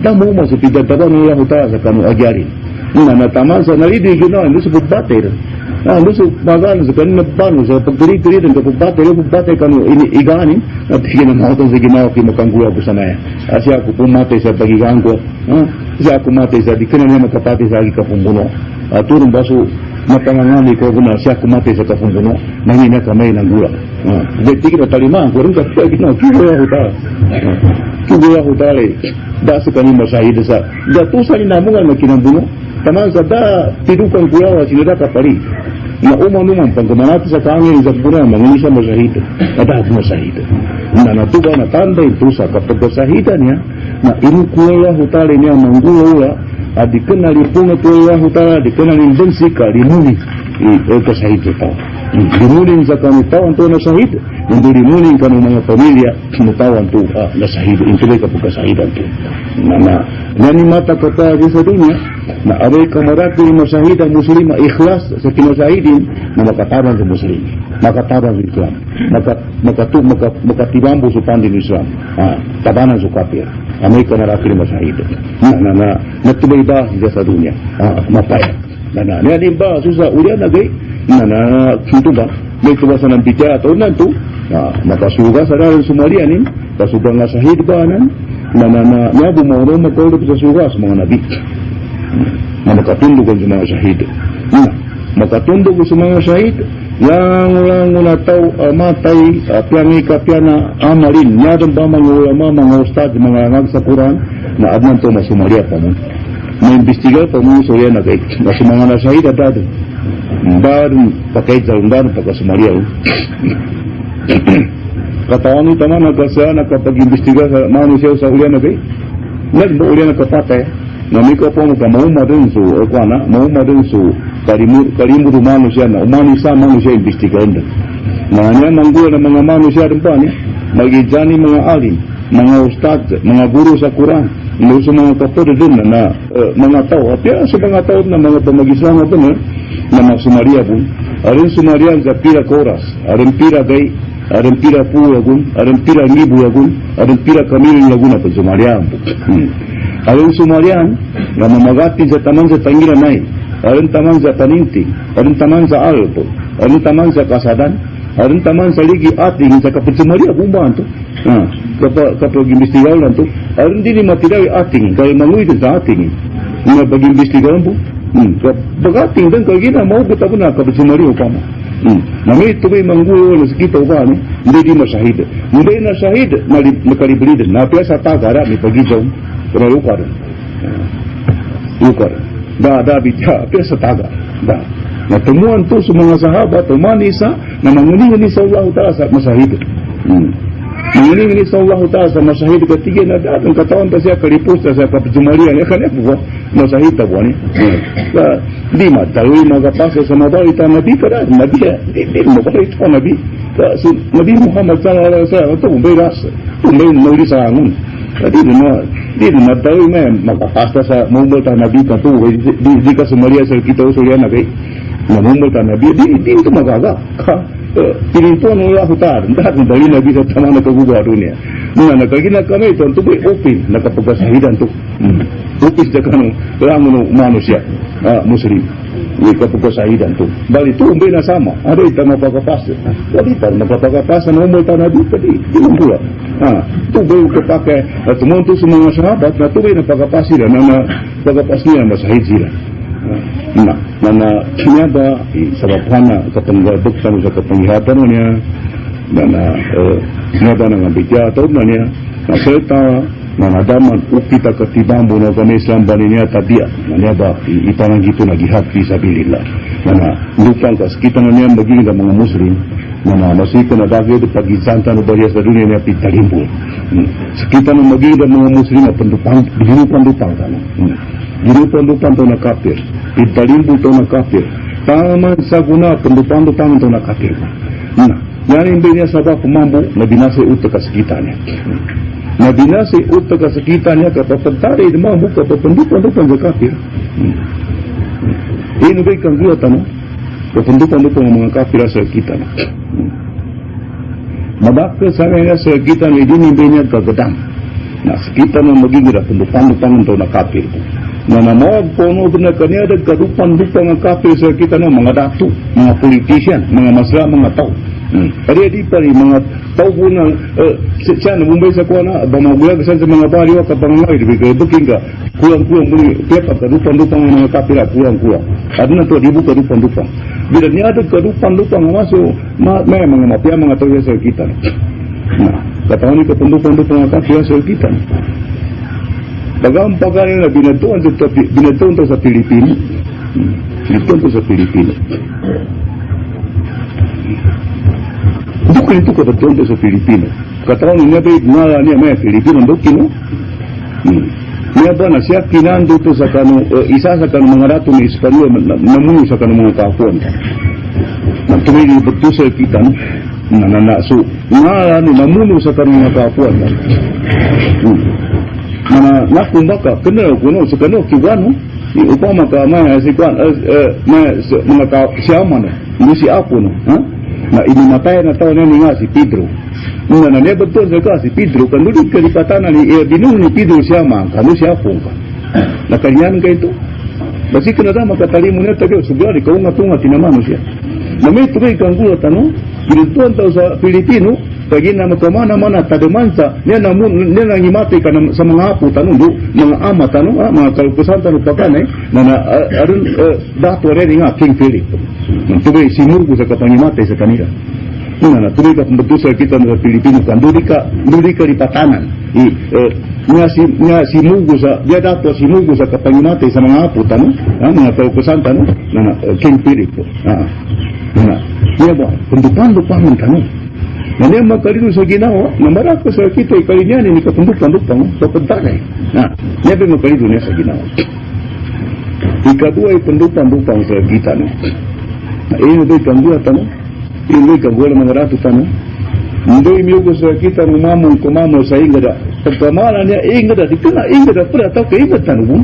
da mo masipidad taba ng Allah Ta'ala sa kanu agyarin. Nataman sa nalidi ginawa, hindi sa pagbatay. Hindi sa magaan sa kanina pano, sa pagdiri-diri ng pagbatay kanu iganin, at ginamautan sa ginawa kimakangguya ko sa naya. Siya ako pumatay sa pagigaan ko, siya ako matay sa di ka na niya makapatay sa agi kapumbuno. Turong baso, mapangangali ko na siya kumatay sa kapumbuno, nangina kamay ng gula. Jadi kita taliman, kurang kaya ginawa, kibuya ko tali, da sa kanina masyahid sa, gatusan ni namungan na kinambuno, taman sa da tidukan kuyawa sinadaka pari na umang pagkamanati sa kangin sa puna manginisa masyahid na masyahid na natuba na tanda ito sa kapag kasahidan niya na inukuya hutali niya mangguya at di ka nalipunga kuya hutali di ka nalimbansi ka limuni kasahid ito limunin sa kanutawan to na sahid hindi limunin ka ng mga pamilya kanutawan to na sahid ito ay kapag kasahidan to na nanimata ka pa sa dunya na abay kamarati ni masahid ang muslima ikhlas sa kinasahidin na makatabang sa muslim makatabang sa Islam makatibambo sa pandin Islam tabanan sa kafir amay kamarati ni masahid natubay ba sa dunya mapaya nanin ba susah ulian lagi itu ba may tuwasan ng pitya at unan to makasuga sa dalang sumalianin kasuga nga sahid ba na bumoro magkaulog sa suga sa mga nabi na makatundog sa mga sahid makatundog sa mga sahid yang una tahu matai piangi kapiana amalin nyadang ba mga ulama mga ustad mga nag sa Quran na adnan to masumaria pa mo maimbestigar pa mo soya na kay mas mga nasahid dado baru pakai jalan pagkasumaria katawan ni taman nagkasya nakapag-imbestigar sa manusia sa ulian na kay nagbo ulian na kapatay na may kapong kamahuma din so mahuma din so kalimu do manusia na umanisa manusia imbestigaran din na niya manggula ng mga manusia din pa niya magijani mga alim mga ustad mga guru sa Quran ilo sa mga kapatid din na mga tao at yan sa mga tao na mga pamag-Islam ito na mga sumaria po arin sumaria sa pira koras arin pira day arin pira pu lagun arin pira libu lagun arin pira kamil lagun at sumaria po arin sumaria na mamagati sa taman sa tangiran ay arin taman sa paninti arin taman sa alpo arin taman sa kasadan arin taman sa ligi ating sa kapit sumaria bumbahan to kapag imbestigaran to arin din matirawi ating kaya manguwi sa ating na pag-imbestigaran po bagating dan kalau kita mau kita pun nak bersumaria upama nami tu be manggu na kita upama hindi di masahid hindi na sahid nakali beli na biasa tagara ni pergi jauh kena ukar da bicara biasa taga da na temuan tu semua sahabat manisa na manguni ni sallallahu taala sa masahid ini sallallahu taala sa masahid ketiga na datang katawan pa siya kalipos sa kapjumaria ni kan apa masahid ta buani di matawi magapasa sa mabalita nabi kada nabi di mabalita nabi nabi Muhammad sallallahu alaihi wasallam tu beras tu meuli sa angun di matawi magapasa sa mabalita nabi ka tu di ka sumaria sa kita usulia nabi mabalita nabi di itu magaga Pinituan Allah Ta'ala entah dari Nabi sa tamang nakaguba dunia nuna nakagina kami ito ito ba'y opin nakapagkasahidan ito opis na kanong rangon ng manusia muslim kapagkasahidan ito bali ito umbay nasama ada ito mapagkapasa bali ito mapagkapasa na umulta Nabi pati tinunggula ito ba'y kapake at tumunto sa mga sahabat na ito ba'y napagkapasa sila na pagkapas nila masahid sila na kinyaba sababhana kapanggabok sa kapangyihatan niya na kinyaba ng abidya taon na niya na serta na nadaman upita katibambo na kami Islam ba niya tabiya na niya ba ipananggito na gihad fisabilillah na lupang kaskita na niya maging ng mga Muslim na masiko na dagay ito pag-insanta na bariya sa dunia niya pitalimbo sakita na maging ng mga Muslim na binupang Dinupan-dupan to na kafir, italimbu to na kafir, taman sa guna, pendupan-dupan to na kafir. Yan yung sabab pemambu na binasay utak kasakitan niya. Na binasay utak kasakitan niya kapag taray na mambu kapag pendupan-dupan sa kafir. Ini ba'y kang gulat ano? Kapag pendupan-dupan ng mga kafir sa kita na. Mabakit sa kanya sa kita na idinibay niya kagadam. Na sa kita na magigira, pendupan-dupan to na kafir po. Na namawag po na kanya nagkadupan-dupan ng kafir sa kita ng mga datu, mga politician, mga masla, mga tao. Ada di pari mga tao po na siya na Mumbai sa kuha na bamagulag sa mga bariwa kapangangay di booking ka kulang-kulang muli kaya kadupan-dupan ng mga kafir kulang-kulang at na to dibu kadupan-dupan bila niya ada kadupan-dupan nga maso may mga mapya mga tao sa kita na kataon ni kadupan-dupan ng kafir sa kita Bagaimana na binatuan to sa Pilipinas. Binatuan to sa Pilipinas. Bukan itu kebetulan to sa Pilipinas. Katawan niya ba nga niya may Pilipino dokin no? Niya ba na siya kinando to sa kanu isa sa kanu mga rato ni Espanyol namuno sa kanu mga kapuan. Nagtumili betul sa kita nananaso. Nga namuno sa kanu mga kapuan. Mana nakumbaka kena kuno sekano kiwano ni upama ka ma sikwan mga siama no ni si apo no na inimatay na tao ni nga si Pedro na ne betul sa si Pedro kan dulu kalipatan ni binung ni Pedro siama kanu si apo ka na kanyan kay ito basi kena da makatalimu na tayo sugari ko nga tunga tinamano siya na may tubay kang gulat ano bintuan tao sa Pilipino Pergi nama ke mana-mana tak ada mansa. Dia nak ngimati kan sa mga apo tanong do, mga ama tanong, mga kalupusan tanong pakan aron dato rin nga King Philip. Tuloy sinurgo sa kapangimati sa kanila. Tuloy ka pembetusan kita sa Pilipino kan duli ka di patanan. Nga sinugo sa dia dato sinugo sa kapangimati sa mga apo tanong, mga kalupusan tanong King Philip. Dia ba pendupan tanong. Nanya makalino sa ginawa, namarako sa kita ikalinya ni kapundupang papadagay. Niya ba makalino niya sa ginawa. Ikadua ay pendupang sa kita no. Ino do'y kanggua tanong, ino'y kanggua ng mga rato tanong. Ndo'y miyugo sa kita ng kumamong sa ingada. Pagkamala niya, ingada, di ka na ingada, pala tao ka ingada tanong mo.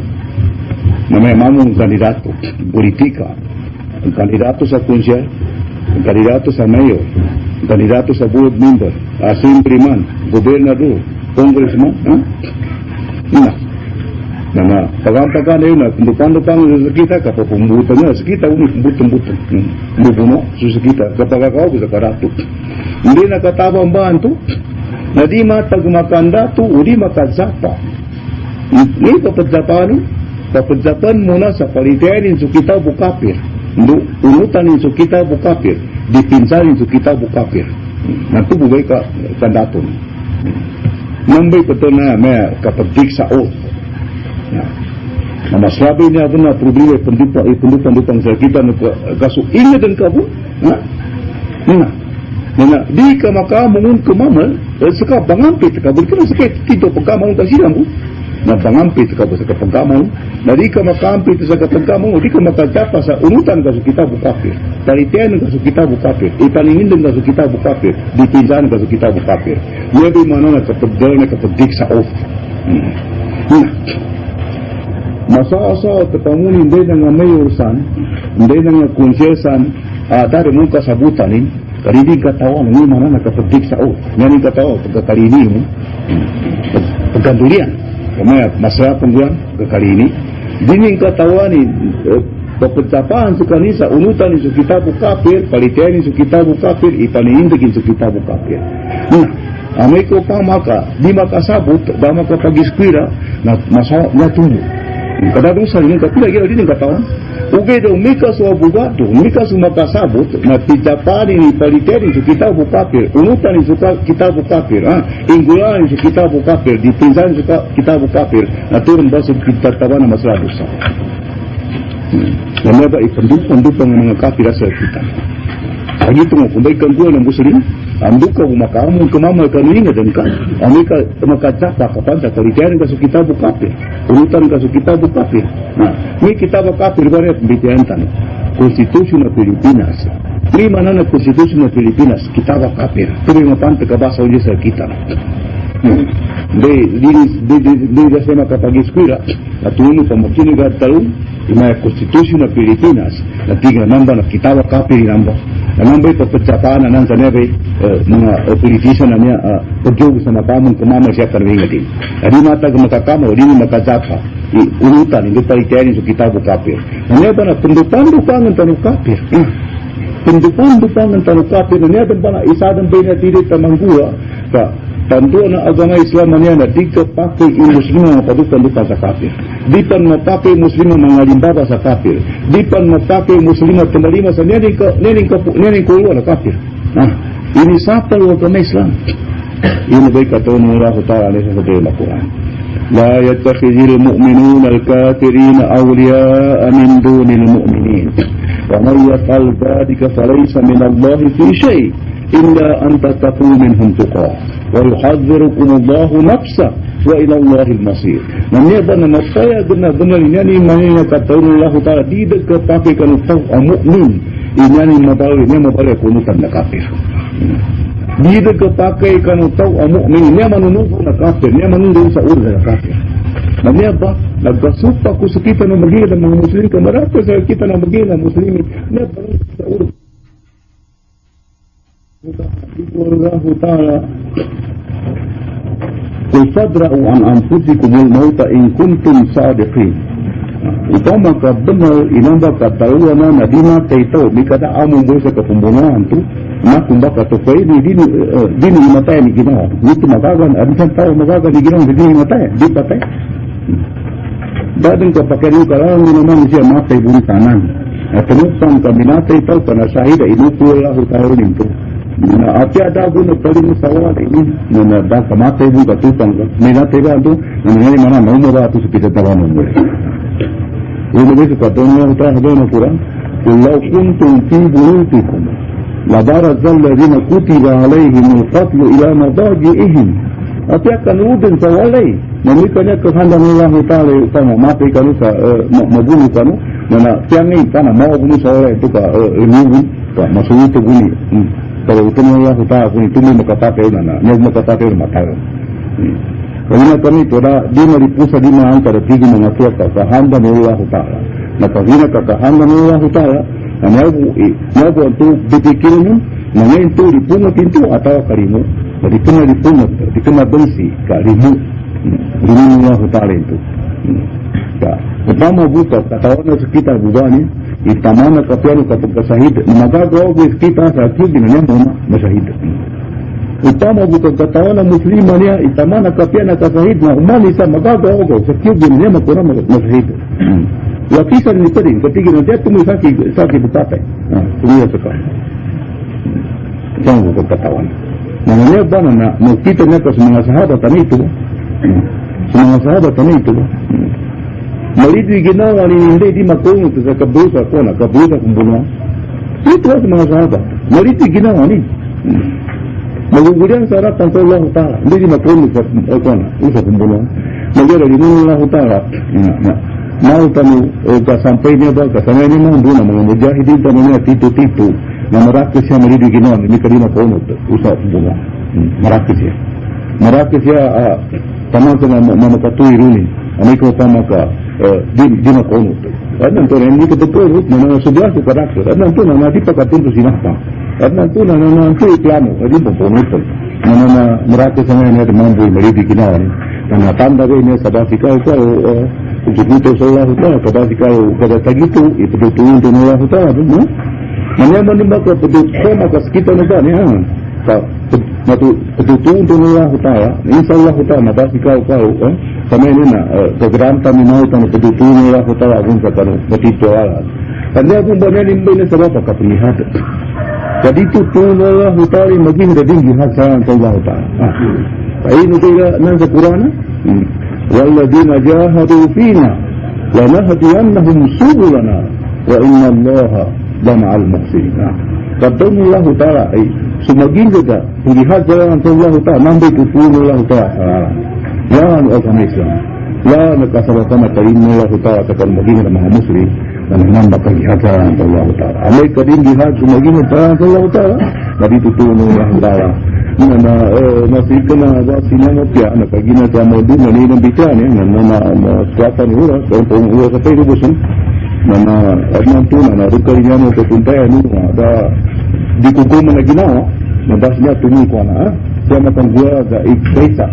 Na may mamong kandidato, politika, ang kandidato sa kunsya, ang kandidato sa mayor, kandidato sa board member, assemblyman, gobernador, congressman, na pag-ampagan na yun, lupang-lupang sa kita, kapag pumbutan na, sa kita, butong-butong, bubuno, sa kita, kapag ako, sa karato. Hindi nakatabang ba ito? Na di matagmakandato, o di makadzapa. Hindi papadzapan muna sa palitayanin sa kita bukapir. Unutan sa kita bukapir. Dipinsanin sa kita bukapir. Nanti bugay ka kandaton. Nambay ko ito na may kapagdik sa oath. Na masabi niya ito na problema ipundupang sa kita kaso ingatan ka po. Di ka makamungun kumamal saka bangampit ka. Buli ka na sakit tito pagkamungun ka silang po. Na bangampit ka po sa kapagkamon, na di ka makampit sa kapagkamon, di ka makagapa sa unutan ka sa kita bukapir, talitian ka sa kita bukapir, ipaningindan ka sa kita bukapir, dipinsan ka sa kita bukapir. Yabi mana na kapagdala na kapagdik sa oath. Masa-asa at kapamunin, hindi na nga mayorsan, hindi na nga konsyelsan, dari mong kasabutanin, karinig katawan, hindi mana na kapagdik sa oath. Ngayon katawan, pagkakarinig mo, pagkandulian. Kamaya, masarap ang buwan, kakalini. Dining katawani, papadsapahan sa kanisa, unutan sa kitabu kafir, palitianin sa kitabu kafir, ipaniindagin sa kitabu kafir. Amay ko pa di makasabot, da makapag-iskwira, na tulo. Kadadong sa rin, kapila gila din ang katawan. Ugay daw, may kaso abogado, may kaso makasabot, na pitsapanin, ipalitianin sa kitabu kafir, unutan sa kitabu kafir, ingulanin sa kitabu kafir, dipinsan sa kitabu kafir, na turun ba sa kitatawa na masarado sa. Yan ba, ipandupang ng mga kafir sa kita. Ang ito mo, kung ba'y kangguan ng Muslim, ando ka kumakamong kumamal ka ninga din ka. Ami ka makadzapa kapan sa kalitianin ka sa kitabu kafir. Unutan ka sa kitabu kafir. May kitabu kafir ba rin bitiyan tanong. Konstitusyon ng Pilipinas. May mana na konstitusyon ng Pilipinas, kitabu kafir. Pero yung mapanta ka ba sa ulit sa kita. Di kasi makapag-iskwira at tuno pa makinig at talong yung konstitusyon ng Pilipinas na tingnan namba na kitabu kafir namba. Nambay papadsapaan na sa nebe mga politician na niya pagyogo sa mapamong kumama siya karwingatin. Di matag makakama o di makadzapa unutan, hindi palitianin sa kitabu kafir. Nanya ba na pendupan-dupangan tanong kafir? Pendupan-dupangan tanong kafir na niya ba na isadang binatilit na manggua ka tanduan ng agama Islam na niya na di ka pakai Muslim mga padupan-dupan sa kafir. Di pan mapakai Muslim mga limbaba sa kafir. Di pan mapakai Muslim at tumalima sa niyaning kulwa na kafir. Ini sapal wa agama Islam. Ini ba'y katoon ng Allah Ta'ala nisa sa Diyos na Quran. La yattakhidhil mu'minuna al-kafirina awliya'a min dunil mu'minin. Wa man yaf'al dhalika falaysa min Allah fi shay' illa an tattaqu minhum tuqah. Wa yuhadhdhirukum Allah nafsa wa ila Allah al-masir. Namanya ba na masaya benar-benar ini mana kata Allah Ta'ala tidak kepakai kalau tahu mu'min ini mabalik kunutan na kafir. Tidak kepakai kalau tahu mu'min ini manunod na kafir, ini manunod sa ulo na kafir. Namanya ba nagkasupa ko sa kita na magiging mga Muslim, kamarata sa kita na magiging mga Muslim, ini ba sa ulo. Allah Ta'ala قل فادرأوا عن أنفسكم الموت إن كنتم صادقين Upama ka benar inamba ka tahu na di mata itu dikata amun boleh ke pembunuhan tu na kumba ka to kai di mata ni ginawa itu magagan ada tahu magagan di ginawa di mata di patai dadang ka pakai kalau manusia mata ibu kanan penutang ka binata itu kana syahida itu Allah taala itu na ati ada guna paling sawat ini na da ka mata ibu ka tutang binata itu na ni mana nomor itu sekitar tahu nomor ini begitu katanya kita hadana Quran "Walau kuntum fi buyutikum la barazal ladzina kutiba alaihimul qatl ila madaji'ihim." Tapi akan udin sawalai memikirnya kehendak Allah Taala utama mati kamu membunuh kamu mana tiang ini karena mau bunuh sawalai itu ini maksud itu bunyi kalau itu Allah Taala bunyi itu maka pakai mana maka pakai mata Kerana kami itu ada di mana pusat di mana antara tiga mengatur kehendak Allah Taala. Maka hina kehendak Allah Taala, nyabu itu dipikirnya, mana itu dipungut itu atau karimu, jadi kena dipungut, dikena bengsi karimu, Allah Taala itu. Pertama buka katakan sekitar budanya, itamana kapianu kapasahid, maka kau kita saat itu dengan masahid. Utama bukan katawana musliman ya itamana kapiana kasahid na umali sa magagawa sa kiyog niya makuna masahid. Lapisan ni tadi ketika nanti tumi saki butate. Tumiya sa kan. Utama bukan katawana. Namanya ba na makita niya sa mga sahabat itu. Sa mga sahabat itu. Malidi ginawa ni hindi di makungo sa kabusa ko na kabusa kumbunuan. Ito sa mga sahabat. Malidi ginawa ni. Kemudian syarat tanpa Allah Ta'ala dia dimaklumi usah pembunuhan menjadi di Allah Ta'ala mau kamu sampai dia baga sampai ini membunuh mujahidin tanamnya titu-titu merakis yang menjadi ginan ini kerana kono usah pembunuhan merakis ya sama-sama memakatui runi amiku tamaka di makono nanti ini kebetul mana sebelah tu karakter nanti nama dipakatun tu sinapa nanti nanti iklamo jadi mempunyai mana merata sama ini ada mampu mereka kinawan dan tanda ini sabasika itu ujibuto Allah Taala sabasika pada tagitu itu betul dengan Allah Taala mana menimba ke betul maka kita negara ni Matu betul untuk Allah Taala, Insyaallah Taala sabasika kau sama ini kegerantan mau tanah betul Allah Taala pun kata begitu awal. Dan dia pun banyak nimba sebab apa pelihat. Jadi itu Allah Ta'ala maging dading jihad sa Allah Ta'ala. Ini juga nasa Quran. Walladina jahadu fina lanahdiyannahum subulana wa inna Allaha lama'al muhsinin. Kata Allah Ta'ala sumaging juga jihad sa Allah Ta'ala nambai tutunan Allah Ta'ala. Yan agama Islam. Yan nakasabatan na karin Allah Ta'ala takal maging na mga Muslim dan menambah kegiatan Allah Taala. Amai kadin jihad sumagin Allah Taala. Jadi tutulong Allah Taala. Na masih kena sinama pia na kagina sa modu na ninang bitan na swatan ura kung ura sa tayo busun na adnan tuna na rukarinya mo tutuntay ada di kukum na ginawa na basnya tumi ko na siya matangguwa sa iksaisa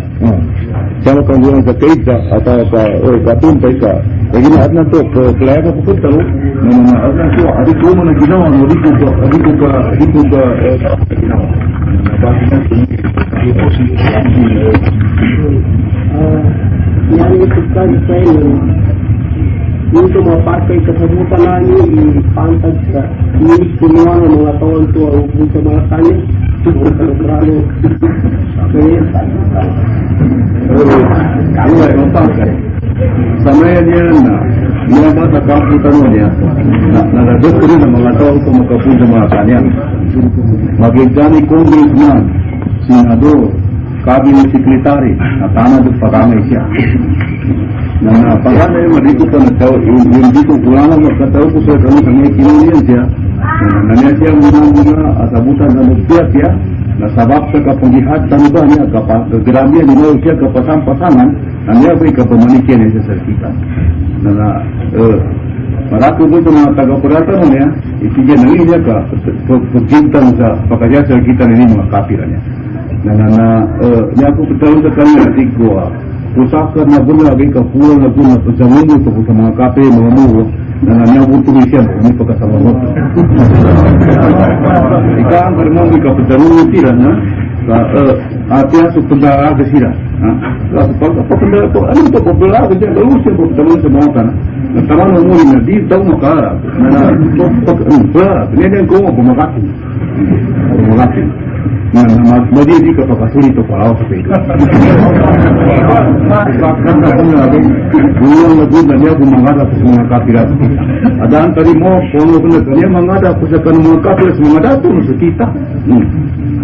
siya matangguwa sa kaisa atau katuntay ka lagi na adnan to kelaya ka pukut talo na adnan to adik ko mo na ginawa adik ko ginawa na basnya tumi yang ditekan saya untuk memakai kesebutan ini pantas ini semua mengatakan tu aku sama tanya kalau terlalu kamu yang nampak kan sama dia dia bahasa komputer dia nak ada kiri nak mengatakan untuk mengkapun sama tanya magigani congressman senador kabinet sekretari tanah tu pagama isya na pagana yung marito pa na tao yung dito kulala magkatao ko sa kami kinilian siya na niya siya muna at abutan na magsiya siya na sabab sa kapangihat tanba niya kagramiya ni mo siya kapasang-pasangan na niya ba'y kapamanikyan niya sa sarkitan na marami po ito mga taga-purata mo niya isigyan na niya ka pagkintan sa pagkasya sa sarkitan niya mga kapira niya Ni aku ketahui sekali nanti gua usahakan na guna bagi kapura na guna pasangungo to sa mga kape mga mugo na nanyabuto siya mo ni pagkasama mo. Ika ang karmo ni kapasangungo tira na atiya sa pagdaraga sila. Pagpapanda to, ano ito pagdaraga siya? Lalo siya pagpasangungo sa mga kana. Nagtaman mo na di daw makara na ganyan ko mo bumakasin. Madi di ka pakasulit o paraw sa pito. Kanta ko na rin, bulang na gud na niya bumangada sa mga kapirat. Adaan tali mo, kung ano na kanya mangada ko sa kanong mga kapirat sa mga dato na sa kita.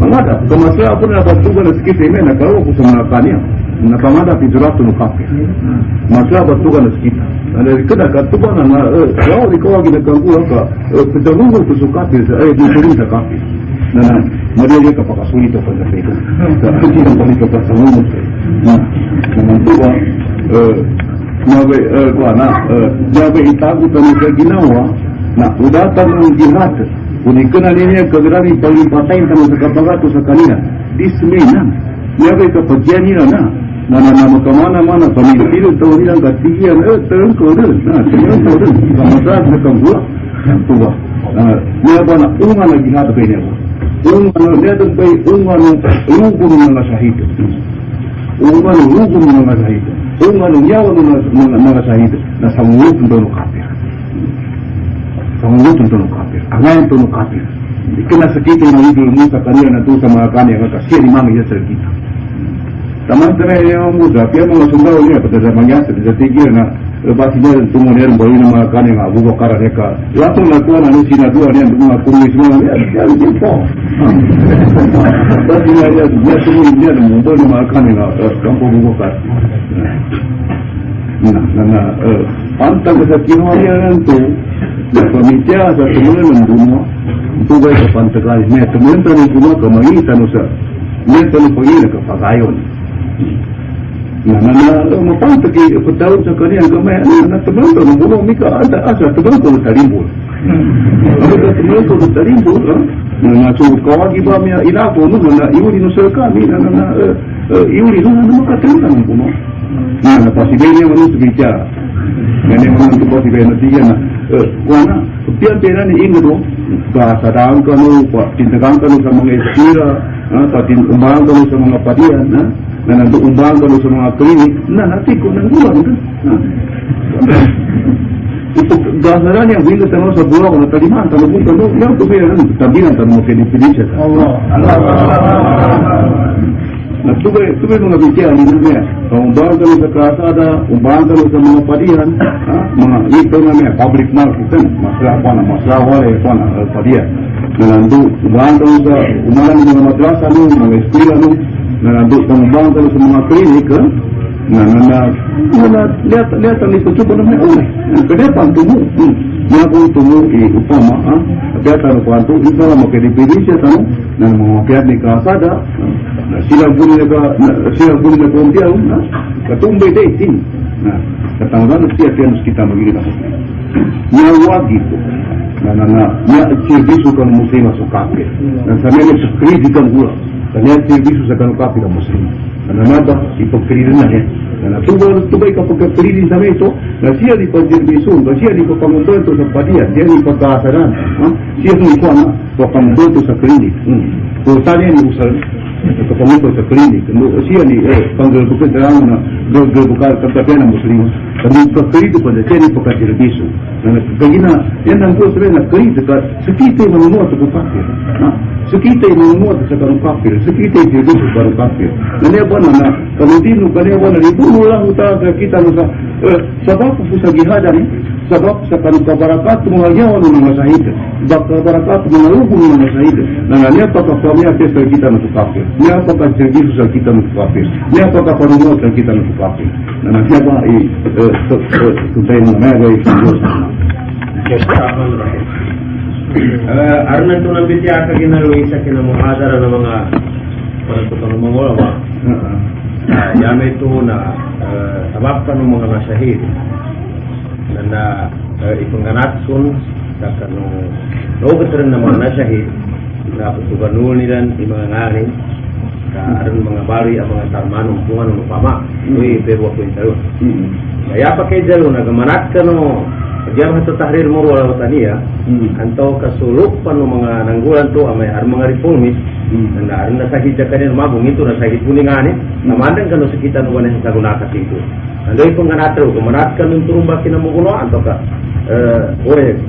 Mangada, kamasya ako na batugan na sa kita, nagkaroon ko sa mga kanya. Napangada pizurato no kapir. Masya batugan na sa kita. Kada katuban na, yaw, ikaw ang ginagkangkulang ka, pagdarugo ko sa kapir, dito sa kapir. Maria ka pakasulit o pagkapito. Sa akin ang palit ka sa munod. Naman ito ba, nabe itago ka sa ginawa na udatan ng jihad. Kung ikaw na niya kagaraming pagpatayin ka sa kapagato sa kanila, dismay na. Nabe kapagyan nila na. Makamana-mana, pamilipilo, ito nilang katiyan, terang ko rin. Terang ko rin. Kamasag na kagula. Ito ba, niya ba na unga na jihad pa niya ba? Lihat bay umano rugum mga sahid. Umano rugum mga sahid. Umano nyawa mga sahid na samulot ng kapir. Samulot ng kapir. Angayan ng kapir. Ikinasakita yung idol mo sa kanila na doon sa mga kanya nga kasi ni mami sa kita. Taman-taman yung muda, kaya mga sundalo niya pada sa mangyasa sa tigil na basi niya tumunin ang bayi ng mga kanya nga Abu Bakar ka. Lahat ng nakuha na nung sinaduwa niya mga komunismo niya, yan po. Basi niya tumunin niya ng mundo ng mga kanya nga Kampo Abu Bakar. Pantang sa kinuha niya lang ito, na pamitya sa tumunin ng bunwa, ito ba sa pantagalis niya, tumunin tayo ng bunwa, kamagitan sa niya tayo pag-iina kapagayon. Mapantagi pagtawag sa kanya gamay na teman ko ng bulo mika asa teman ko tarimbul. Ano ka teman ko tarimbul na so kawagi ba miya ilapo no na iuli no sa kami na iuli no na makatenta ng bulo. Na posible niya ano sa bitya. Ganyan mo ang posible na tiyan na kuana piyantera ni ingro ka sadang ka no tindagan ka no sa mga eskwela sa tindagan ka no sa mga padian na nanduumbang ka sa mga klinik na natin ko ng buwan ka. Ito gasaran niya bilang tanong sa buwan ko na taliman tanong ko tanong yung tubiran tabihan tanong mo kinipinisya ka. Tubay mga bitya alin niya umbang ka sa kasada umbang ka sa mga padihan mga ito na niya public market maslawa padihan na umbang ka sa umalan ng mga madrasa mga eskwela na nandun pang ka sa mga klinik lihat ang ito coba naman kaya pantumo niya kung tumo upama kaya tanong ko anto isa lang makadipili siya tanong na mga kaya ni kasada sila pun na kumpiyaw katumbay dating katanggan siya kaya kita magiging ako niya wagi ko niya serviso ka ng muslima sa kapit sa mga sa kritikan gula kanya serviso sa kanong kapit ng muslima nada ipagkririn na niya tubay kapag kakririn sa ito na siya di pag-serviso na siya di pagpamuntunto sa padiyan siya di pagkaasaran siya di pagpamuntunto sa klinik kung saan yan usal pagpamuntunto sa klinik siya di panggalbukan sa ramo na galbukan kapatyan ng muslima kami pagkrito pa na siya di pagkaserviso kaya na yan ang gusto rin na krito sa kita yung manunuot sa kapatyan sa kita yung manunuot sa kanong kapatyan sa kita yung serviso sa kanong kapatyan na ba na kamutino kanya ba na libuno lang utaw sa kita sa sabab po sa gihadan sabab sa kanong kabarakat mga yawan ng mga sahid kabarakat mga ugong ng mga sahid na niya pagkapamya sa kita ng kapatyan niya pagkaserviso sa kita ng kapatyan niya pagkapanunuot sa kita ng kapatyan na niya ba kung tayo ng mga gawin sa Diyos Arnan to ng bitya ka ginalawin sa kinamuhadara ng mga panagputang ng mga ulama yamay ito na sabab ka ng mga nasahid na ipanganatsun sa kanong naugat rin ng mga nasahid na pagtuganul nila yung mga ngarin aron mga bari ang mga tarmanong pungan ng upama. Uy, pero ako yung salo. Kaya pa kay Jalo, nagamanat ka no, Diyan sa tahrir mo wala taniya, anto kasulok pa ng mga nanggulan to may mga reformis, na na sakit ka rin mabung ito na sakit puningani, namandang kano sa kita nuwan sa tagunakat ito. Andoy kung ganatro, kumanat ka nung turumba kinamuno, anto ka,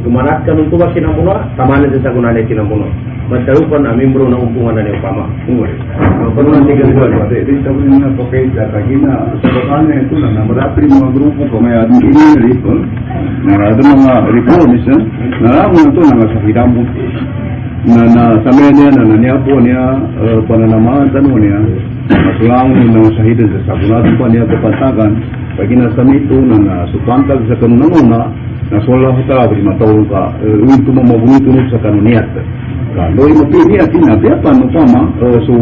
kumanat ka nung tuwa kinamuno, tamanan sa tagunakat kinamuno. Magkarupan na membro ng umpungan na niyong pama. Pagkakulang tiga buwan, di sabi nga po kayo sa kagina, sa bakana ito na marami mga grupo ko may adong inilipon, na ada mga reformis na naramon ito na sa hidambo na sa niya na nanyapo niya pananamaan tanong niya masulangon na sa hidan sa sabunatan pa niya kapantagan pag inasami ito na supantag sa kanunanguna na sola ko talaga di matawag ka uwin tumamabunit-unod sa kanuniyat kalau mapili at inabiapan ng pama so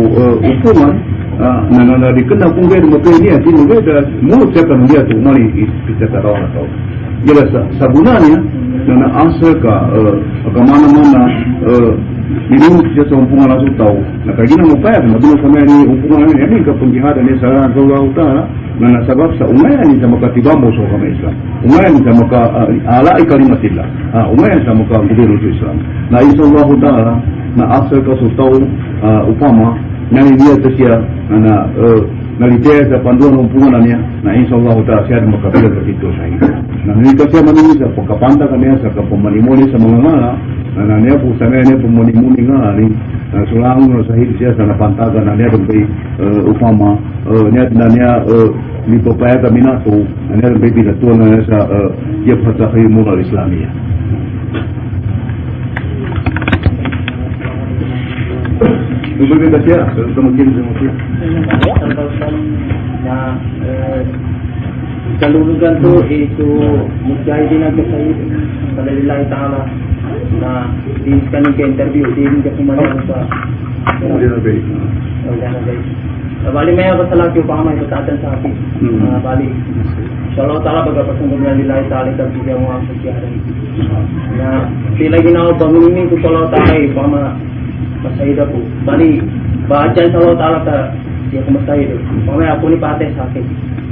upungan na nanarikan na kung gano'n mapili at inagay mulut sa kanuniyat umali ipitataraw na tao jadi sabunannya na naasa ka kamana-mana minum siya sa umpungan langsung tahu na kagina mo kaya madulog kami ni umpungan namin yamin ka pangjihadan niya sa Allah Ta'ala na nasabab sa umayan ni sa makatibamo sa kami Islam umayan sa maka-alai kalimatillah umayan sa maka-gobyerno sa Islam na isa Allah Ta'ala na asa ka sa tahu upama na niya siya na nalitaya sa panduan ng umpungan niya na insyaAllah Ta'ala siya na makapilag sa ito sa ito. Na nilika siya manini sa pagkapanta kaniya sa kapamanimuni sa mga ngala na niya po sa niya pamanimuni nga na sulangon na sahid siya sa napantaga na niya rin upama niya na niya lipapaya kami na ito na niya rin pinatuan na niya sa Jabhat Takhimul al-Islamiyah. Berbeda siya, kemudian kemudian. Na kalulugan to itu mujahidin ang kasayid pada lillahi ta'ala na di kami ke interview din ka kumalang sa Kemudian lebih. Bali may ako sa laki upang may patatan sa akin. Bali insyaallah ta'ala bagapasang kumula lillahi ta'ala ka siya mga sasyahan na sila ginawa pamiming ko sa Allah ta'ala upang masayid ako. Bali bahagian sa Allah ta'ala ka siya kumasayid. Mamaya ako ni patay sa akin.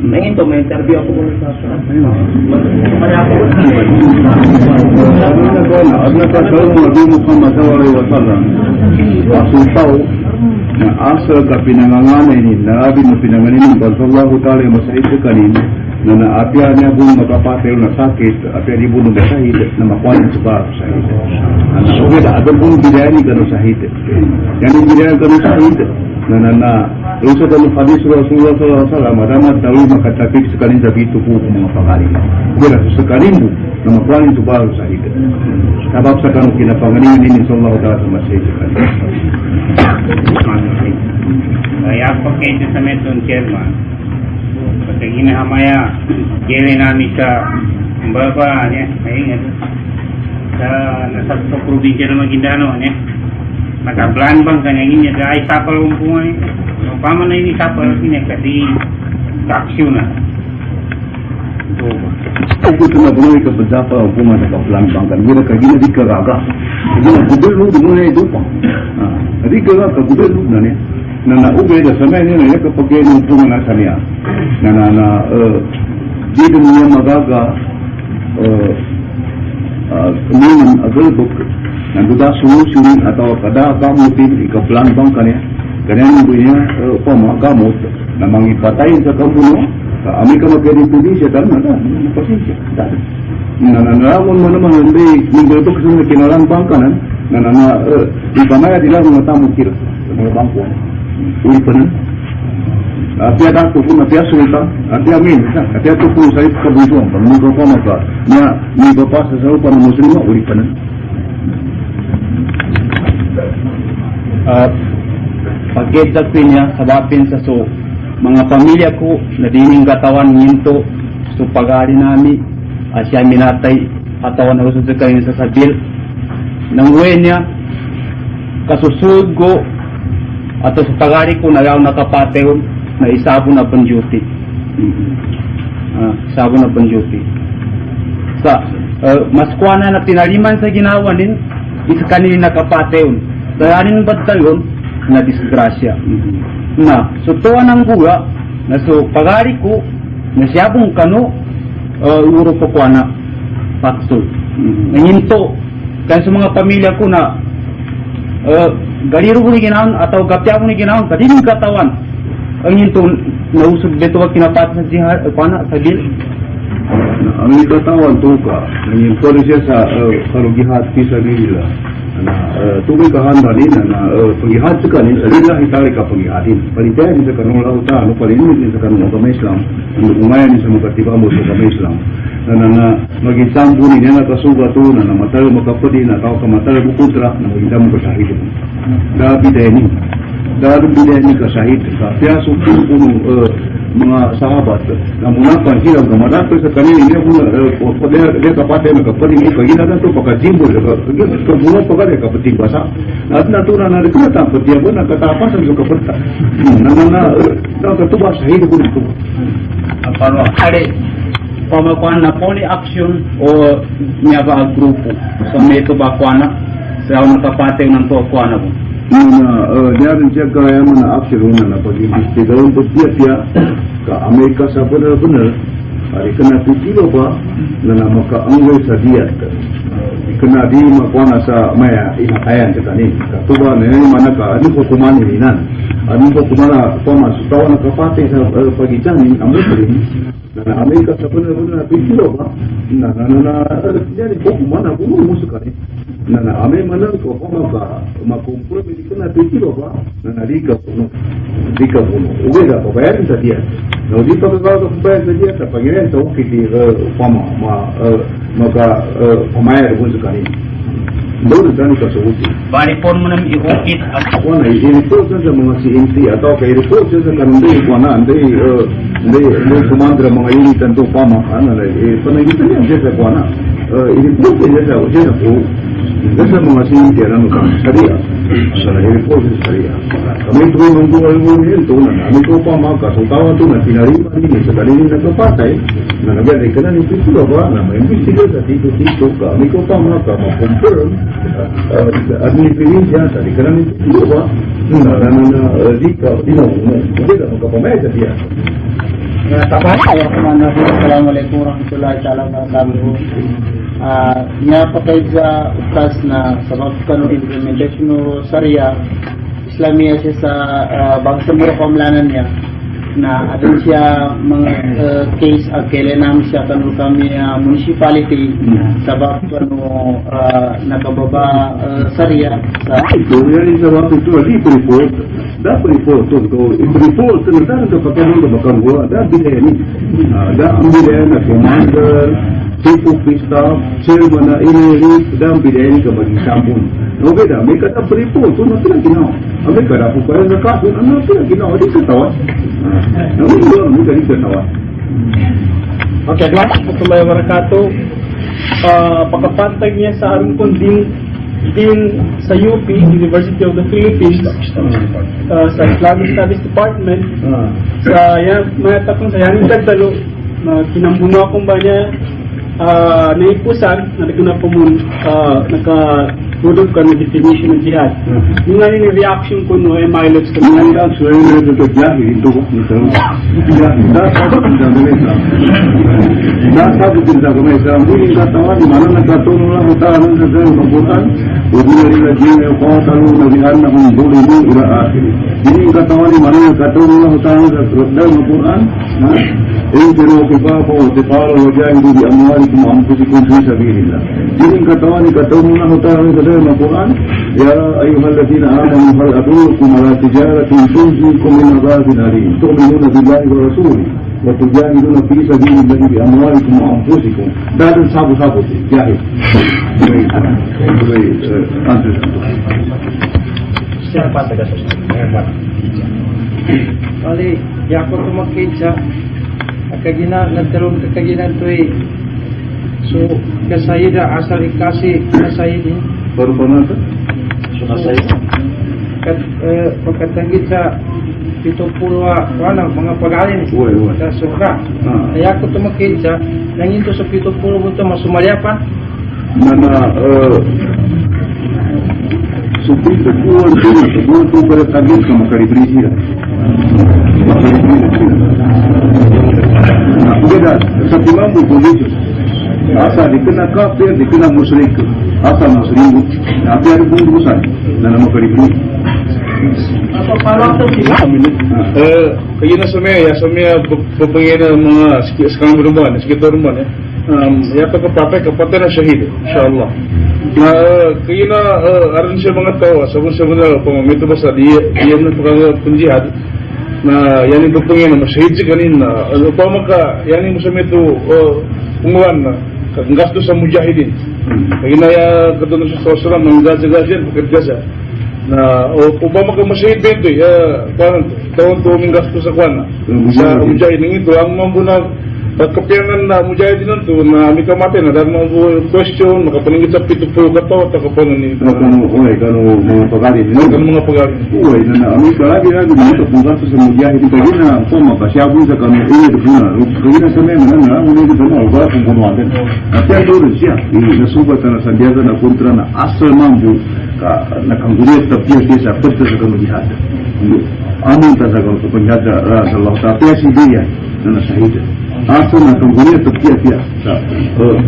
Nangin to, may interview ako kung sa kaya ako at nakasal mo Nabi Muhammad SAW asutaw na asa ka pinanganganay ni Nabi mo pinanganin sallallahu ta'ala masahid ka kanin na naapya niya kung makapatay na sakit apya ni bunong sahid na makuha sa baro sahid na okay na adong kong bidayani ka no sahid yan yung bidayani ka no sahid na usa dalam hadis Rasulullah SAW madamat tahu makatapik sekalin sabi itu po mga pangalim bila sekalin mo na makuha sa baro sahid sabab sa kanong kinapanganin ni sallallahu ta'ala sa masahid sekalin kaya pag kayo sa metong chairman pati ginahamaya gili namin sa baba niya ayun sa nasa probinsya na Maguindano niya nakaplan bang kanyang niya dahil sapal umpungan niya paman na ini sapal niya kasi taksyo na Aku cuma boleh ke berjapa hukuman dekat pelambangkan. Bila kagina di keraga. Bila gubel lu dimulai dupa. Di keraga gubel lu na ni. Na ube da samay ni na ka pagay ng hukuman na saniya. Na di dunia magaga minum agal buk. Na duda solution atau kada kamu tin ke pelambangkan ya. Kanya punya pemagamot na mangipatayin sa kamuno. Kami ka magkari-pudi siya tayo na pasensya. Nananarawan mo naman ang minggato kasi na kinalang bangkanan na ipamaya nila mga tamong kira sa mga bangko. Uli pa na. At yan ako kung napiya sulta, at yan amin. At yan ako kung sa ito kabusuan, pag mga kapama ka, niya may papasa sa upa ng muslima, uli pa na. At pagkitagpin niya, sabapin sa so, mga pamilya ko na dining katawan nginto so pag-ari nami siya minatay katawan na usod sa kanin sa sabil nang uwi niya kasusud ko at sa pag-ari ko nagaw nakapateon na isabo na pang duty isabo na pang duty sa mas kuwana na pinaliman sa ginawa din isa kanili nakapateon dayanin ba't tayon na disgrasya. Na, so tuwa ng buga, na so pagari ko, na siyabong kano, uro po ko na paksol. Nanginto, kaya sa mga pamilya ko na, galiro ko ni ginaon, atau gapya ko ni ginaon, kadining katawan. Ang hinto, nausog dito wag kinapat sa jihad, pana, sa gil. Ang ikatawan to ka, nanginto na siya sa karugihat fisabilillah. Tunggu kahanda ni na pengihat sekali adalah hitari ka pengihatin. Palitai ni sekarang orang utara, paling ni sekarang agama Islam, umay ni sama katiba mo agama Islam. Na magisambu ni na kasuga tu na matal makapadi na kau kamatal bukutra na magita mo kasahid. Dalam bidai ni kasahid. Kaya suku puno mga sahabat na munapan sila gamadat sa kanila niya kung dia kapatid na kapatid ni kagina na to pagkajimbo so muna pagkari kapatid basa at natunan na rekrutang pati ako nakatapasan sa kapatid na katubas sa hidup ko Pano ada pamakuan na po ni action o niya ba grupo sa meto ba kuana sa nakapatid ng to kuana po. Dia rencana kaya mana aksirun na pag-imbestigahan po siya ka Amerika sa benar-benar hari kena pitilo ba na makaanggoy sa diat kena di makuana sa maya inakayan kita ni katuba na yun manaka ano po kumaninan ano po kumana pamas tawa na kapate sa pagitan ang muslim na Amerika sa benar-benar pitilo ba na jadi po kumana puno musuka ni na ame mana ko pamaka makumpul medikuna pitilo ba na dika puno ugeda pa bayan sa diat no di pa ka bayar sa diat sa pangiran sa ukiti pama maka pamayar pun sekali baru tani ka suuti Bani pon mo nang iukit ako na i-report sa mga CNC atau kay report sa kanunday ko na hindi kumandra mga unitan to pama ana panagitan niya sa ko na i-report niya sa po sa mga CNC na sharia sa report sa sharia kami tuloy manggual mo niyan to na namin ko pama kasutawa to na pinarima ni sa kalinin na kapatay na nagari ka na ni Pitulo ba na may investigar sa dito kami ko pama ka ma-confirm at ni Pilinja sa di ka na ni Pitulo ba na di ka hindi ka magkapamay sa diya Tapat, Assalamualaikum warahmatullahi wabarakatuh. Nya pakai sa ukas na sababkan implementation no Sharia Islamia siya sa bangsa mura pamlanan niya na adun siya mga case kailangan siya kanu kami municipality sabab kanu nakababa Sharia sa ito yan sabab ito report dapat report to report sebentar untuk pakai untuk bakar gua dah bidai ni dah ambil na commander chief of staff chairman ini dah bidai ni kembali sambung okey dah mereka dah report tu nanti lagi nak mereka dah buka zakat tu nanti lagi nak ada ketawa nanti dua mereka ni ketawa Okay, warahmatullahi wabarakatuh. Pagkapantag niya sa aring kundin sa UP, University of the Philippines, sa Islamic Studies Department, sa mga takong sa yaning dagdalo, kinambunga akong ba niya naipusan na nagkanapamun nagkatudog ka ng definition ng jihad. Yung nga yung reaction ko no ay mileage ko ini reaction itu terjadi itu dah sabut cinta kepada Islam ini katawa di mana nak turun lah utara dan Al-Quran udhuri lagi kau tahu nabi Allah membulimu ila akhir ini katawa di mana nak turun lah utara dan Al-Quran ini jeru kifah wa tiqal wa jahidu bi amwalikum wa anfusikum fi sabilillah ini katawa di turun lah utara dan Al-Quran ya ayyuhalladzina amanu hal adullukum ala tijaratin tunjikum min adhabin alim tu'minuna billahi wa rasulihi وتجاهدون في سبيل الله بأموالكم وأنفسكم بعد sabu-sabu jahil siapa tegas hebat kali ya ako tumakit sa kagina nagkaroon kakaginan to so kasayida asal ikasi kasayidi baru pernah tu pagkatanggit sa 70 mga pag-alin sa surga. Kaya ako tumakit sa nanginto sa 70 buto masumalyapan. Mana supir kebuan tu pada target ke makaribri sila. Nah, beda sa timang boleh asa dikena kafir, dikena musyrik, asa muslim, apa ada bungkusan dalam makaribri. Kaya na sa mga papangina mga sekarang berumah, sekitar rumah ya. Ya to kapatid na syahid, insyaAllah. Na kaya na aron siya mga tao, sabon na pamamito basta diyan na penjihad na yan yung papangina, masyahid siya kanina. Upama ka, yan yung musamito punguan na gasto sa mujahidin. Kaya na katulad sa Salam, ang gaza-gaza, pagkagaza. Na upama ka masyahid bento parang tawon tuming gasto sa kwana sa mujahidin ito ang mambunag pagkapianan na mujahidin nito na may kamate na dahil mga question makapaningit sa pitupo kato at kapanan ni kano mga pagarin mga pagarin uy na amin kalagi na dito kung gasto sa mujahidin kaya na puma pasyabon sa kano ini ito na kaya na sa mga na muna ito na uga kung kunuwagan at yan doon siya nasubat na Santiago na kontra na asal mambu nakanggulit na piyas sa pagta sa kano jihad amin ta sa kano penjada Rasulullah tapi si dia na nasahida asal nakanggulit na piyas sa